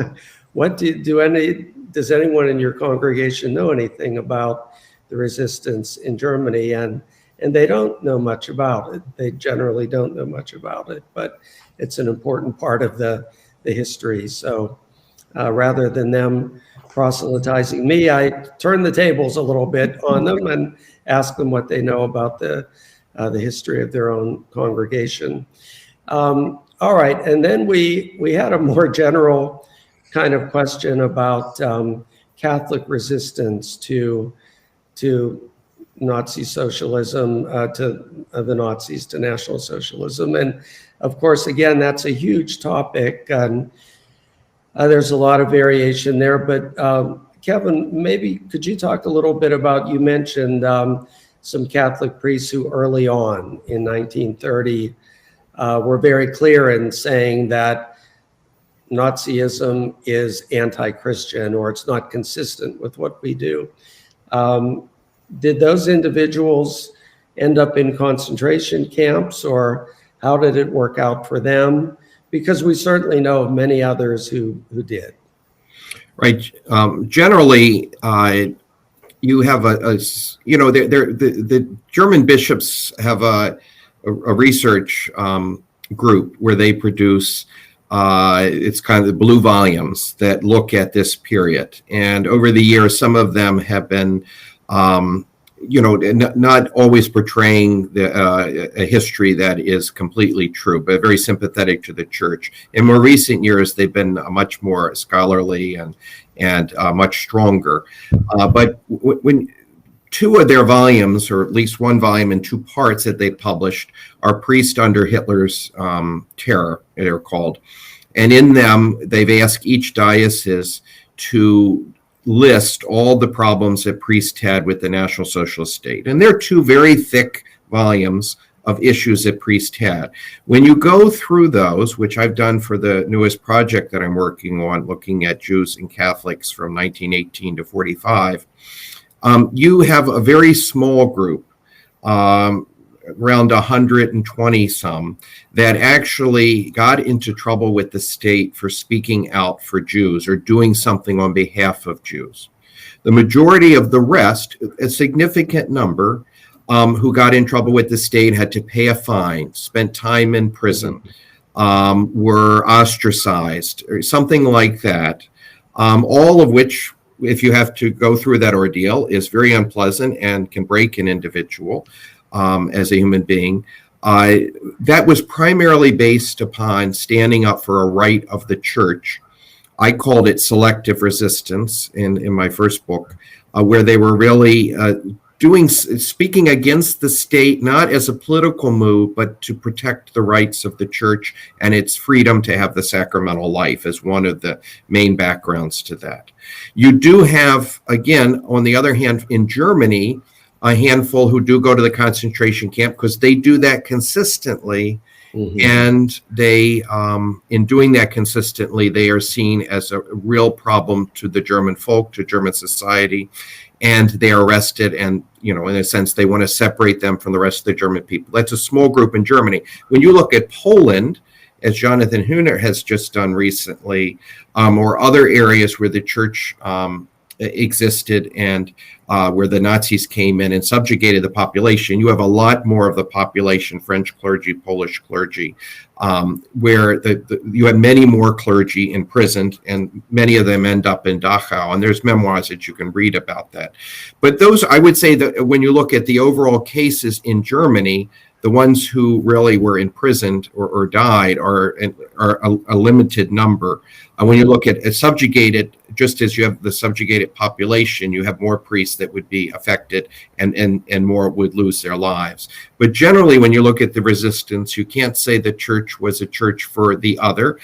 does anyone in your congregation know anything about the resistance in Germany? And they don't know much about it. They generally don't know much about it, but it's an important part of the history. So rather than them proselytizing me, I turn the tables a little bit on them and ask them what they know about the history of their own congregation. All right, and then we had a more general kind of question about Catholic resistance to Nazi socialism, to the Nazis, to National Socialism. And of course, again, that's a huge topic, and there's a lot of variation there. But Kevin, maybe could you talk a little bit about, you mentioned some Catholic priests who early on in 1930 were very clear in saying that Nazism is anti-Christian, or it's not consistent with what we do. Did those individuals end up in concentration camps, or how did it work out for them? Because we certainly know of many others who did. Right. Generally, you have the German bishops have a research group where they produce It's kind of the blue volumes that look at this period. And over the years, some of them have been, not always portraying a history that is completely true, but very sympathetic to the church. In more recent years, they've been much more scholarly and much stronger. But when two of their volumes, or at least one volume in two parts that they published, are Priest Under Hitler's Terror, they're called. And in them, they've asked each diocese to list all the problems that priests had with the National Socialist state. And they're two very thick volumes of issues that priests had. When you go through those, which I've done for the newest project that I'm working on, looking at Jews and Catholics from 1918 to 45, you have a very small group, around 120 some, that actually got into trouble with the state for speaking out for Jews or doing something on behalf of Jews. The majority of the rest, a significant number, who got in trouble with the state, had to pay a fine, spent time in prison, were ostracized, or something like that, all of which, if you have to go through that ordeal, is very unpleasant and can break an individual as a human being. That was primarily based upon standing up for a right of the church. I called it selective resistance in my first book, where they were really speaking against the state, not as a political move, but to protect the rights of the church and its freedom to have the sacramental life as one of the main backgrounds to that. You do have, again, on the other hand, in Germany, a handful who do go to the concentration camp because they do that consistently. Mm-hmm. And they, in doing that consistently, they are seen as a real problem to the German folk, to German society, and they are arrested. And, in a sense, they want to separate them from the rest of the German people. That's a small group in Germany. When you look at Poland, as Jonathan Huner has just done recently, or other areas where the church existed and where the Nazis came in and subjugated the population, you have a lot more of the population, French clergy, Polish clergy, where you have many more clergy imprisoned, and many of them end up in Dachau. And there's memoirs that you can read about that. But those, I would say that when you look at the overall cases in Germany, the ones who really were imprisoned or died are a limited number. When you look at subjugated, just as you have the subjugated population, you have more priests that would be affected and more would lose their lives. But generally, when you look at the resistance, you can't say the church was a church for the other,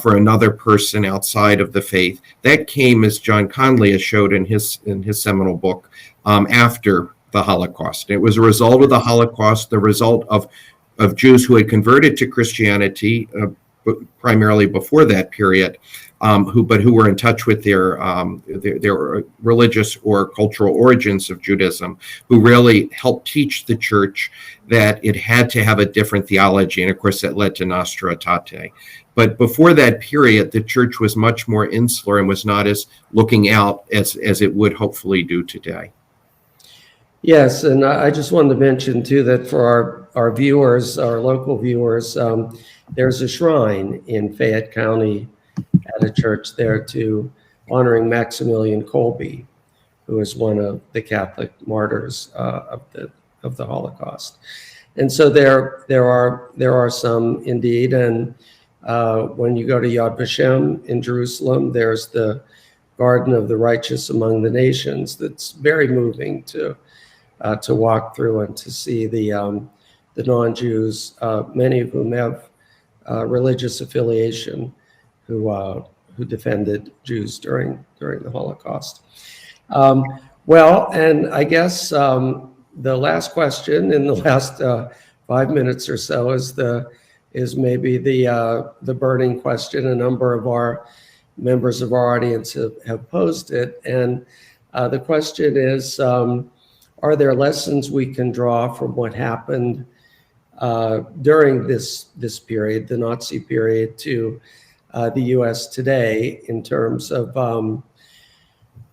for another person outside of the faith. That came, as John Conley has showed in his seminal book, after the Holocaust. It was a result of the Holocaust, the result of Jews who had converted to Christianity, primarily before that period, who were in touch with their religious or cultural origins of Judaism, who really helped teach the church that it had to have a different theology. And of course, that led to Nostra Aetate. But before that period, the church was much more insular and was not as looking out as it would hopefully do today. Yes, and I just wanted to mention too that for our viewers, our local viewers, there's a shrine in Fayette County at a church there to honoring Maximilian Kolbe, who is one of the Catholic martyrs of the Holocaust. And so there are some indeed, and when you go to Yad Vashem in Jerusalem, there's the Garden of the Righteous Among the Nations. That's very moving to walk through and to see the non-Jews, many of whom have religious affiliation, who defended Jews during the Holocaust. Well, and I guess the last question in the last 5 minutes or so is maybe the burning question. A number of our members of our audience have posed it, and the question is, are there lessons we can draw from what happened during this period, the Nazi period, to the U.S. today, in terms of,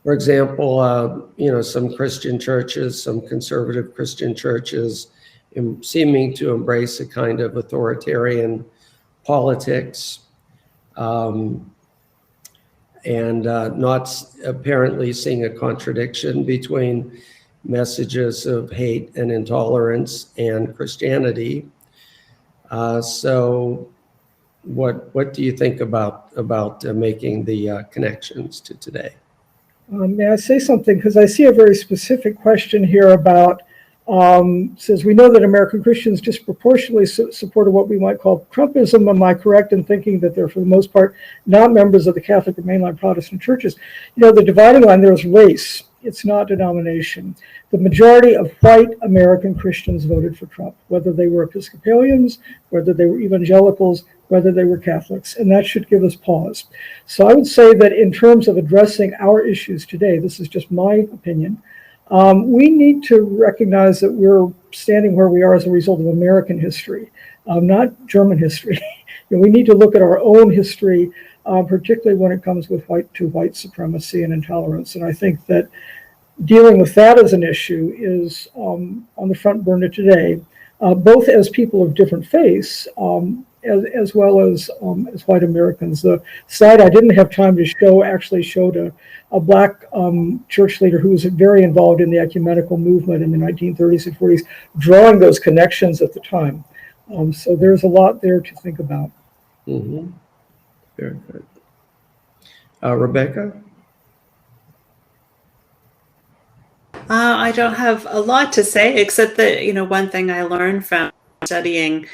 for example, some Christian churches, some conservative Christian churches, seeming to embrace a kind of authoritarian politics, and not apparently seeing a contradiction between messages of hate and intolerance and Christianity. So what do you think about making the connections to today? May I say something? Because I see a very specific question here about, says, we know that American Christians disproportionately supported what we might call Trumpism. Am I correct in thinking that they're, for the most part, not members of the Catholic or mainline Protestant churches? You know, the dividing line there is race. It's not denomination. The majority of white American Christians voted for Trump, whether they were Episcopalians, whether they were evangelicals, whether they were Catholics, and that should give us pause. So I would say that in terms of addressing our issues today, this is just my opinion, we need to recognize that we're standing where we are as a result of American history, not German history. We need to look at our own history, particularly when it comes with white supremacy and intolerance. And I think that dealing with that as an issue is on the front burner today, both as people of different faiths, as well as white Americans. The slide I didn't have time to show actually showed a black church leader who was very involved in the ecumenical movement in the 1930s and 40s, drawing those connections at the time. So there's a lot there to think about. Mm-hmm. Very good. Rebecca? I don't have a lot to say, except that, one thing I learned from studying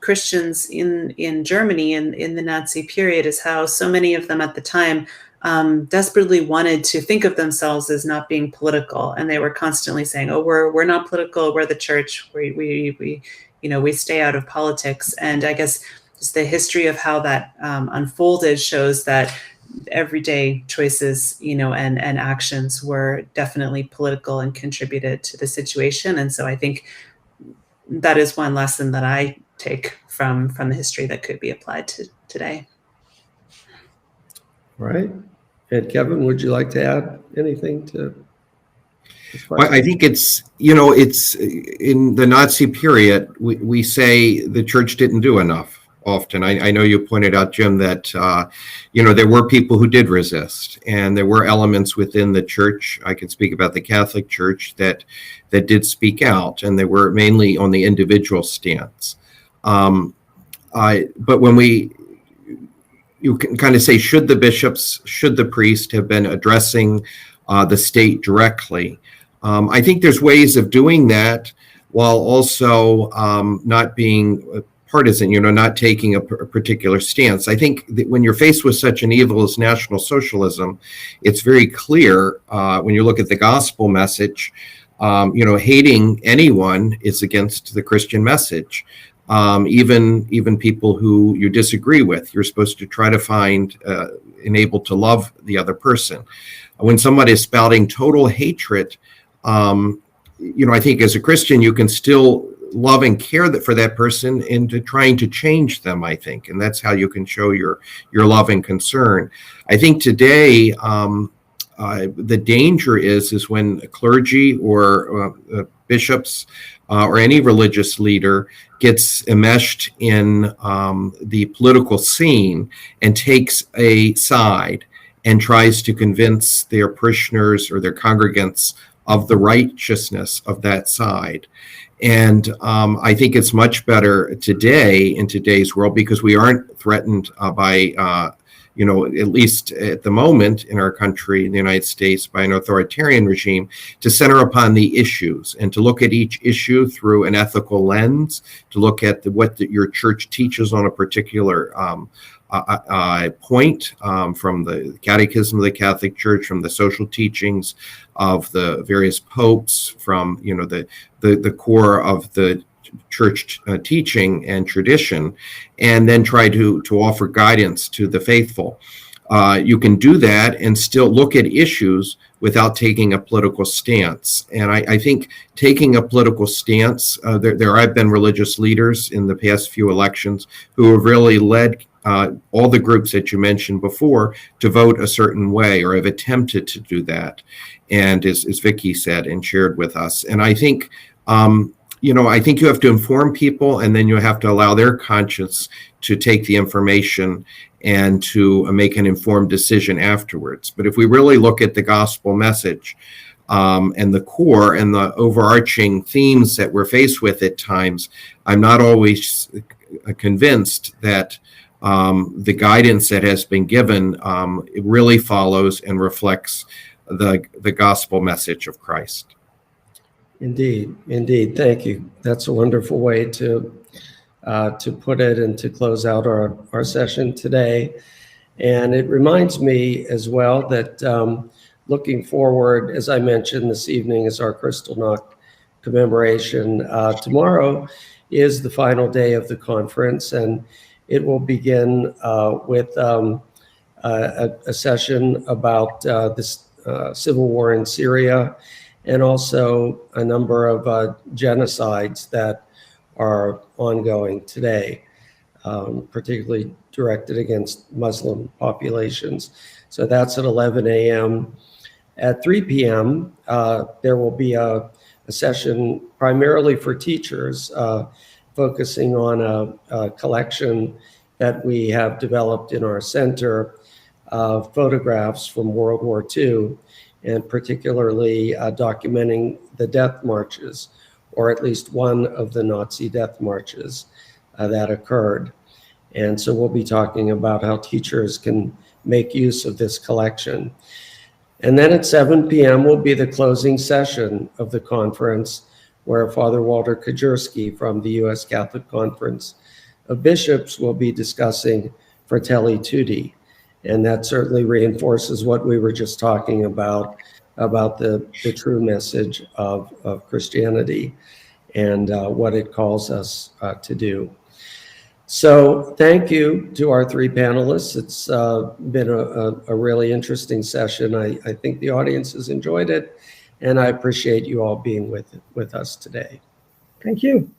Christians in Germany in the Nazi period is how so many of them at the time desperately wanted to think of themselves as not being political, and they were constantly saying, "Oh, we're not political. We're the church. We stay out of politics." And I guess just the history of how that unfolded shows that everyday choices, and actions were definitely political and contributed to the situation. And so I think that is one lesson that I take from the history that could be applied to today. All right. And Kevin, would you like to add anything to this question? Well, I think it's in the Nazi period, we say the church didn't do enough often. I know you pointed out, Jim, that, there were people who did resist, and there were elements within the church. I can speak about the Catholic Church that did speak out, and they were mainly on the individual stance. But when you can kind of say, should the bishops, should the priest have been addressing the state directly? I think there's ways of doing that while also not being partisan, not taking a particular stance. I think that when you're faced with such an evil as National Socialism, it's very clear when you look at the gospel message, hating anyone is against the Christian message. Even people who you disagree with, you're supposed to try to find and able to love the other person. When somebody is spouting total hatred, I think as a Christian, you can still love and care for that person into trying to change them, I think. And that's how you can show your love and concern. I think today, the danger is when clergy or bishops or any religious leader gets enmeshed in the political scene and takes a side and tries to convince their parishioners or their congregants of the righteousness of that side. And I think it's much better today in today's world, because we aren't threatened by, at least at the moment in our country, in the United States, by an authoritarian regime, to center upon the issues and to look at each issue through an ethical lens, to look at what your church teaches on a particular point, from the Catechism of the Catholic Church, from the social teachings of the various popes, from the core of the church teaching and tradition, and then try to offer guidance to the faithful. You can do that and still look at issues without taking a political stance. And I think taking a political stance, there have been religious leaders in the past few elections who have really led all the groups that you mentioned before to vote a certain way, or have attempted to do that. And as Vicky said and shared with us. And I think I think you have to inform people, and then you have to allow their conscience to take the information and to make an informed decision afterwards. But if we really look at the gospel message, and the core and the overarching themes that we're faced with at times, I'm not always convinced that the guidance that has been given it really follows and reflects the gospel message of Christ. Indeed, indeed. Thank you. That's a wonderful way to put it and to close out our session today. And it reminds me as well that looking forward, as I mentioned, this evening is our Kristallnacht commemoration. Tomorrow is the final day of the conference, and it will begin with a session about this civil war in Syria, and also a number of genocides that are ongoing today, particularly directed against Muslim populations. So that's at 11 a.m. At 3 p.m., there will be a session primarily for teachers, focusing on a collection that we have developed in our center of photographs from World War II, and particularly documenting the death marches, or at least one of the Nazi death marches that occurred. And so we'll be talking about how teachers can make use of this collection. And then at 7 p.m. will be the closing session of the conference, where Father Walter Kajewski from the U.S. Catholic Conference of Bishops will be discussing Fratelli Tutti. And that certainly reinforces what we were just talking about the true message of Christianity and what it calls us to do. So thank you to our three panelists. It's been a really interesting session. I think the audience has enjoyed it, and I appreciate you all being with us today. Thank you.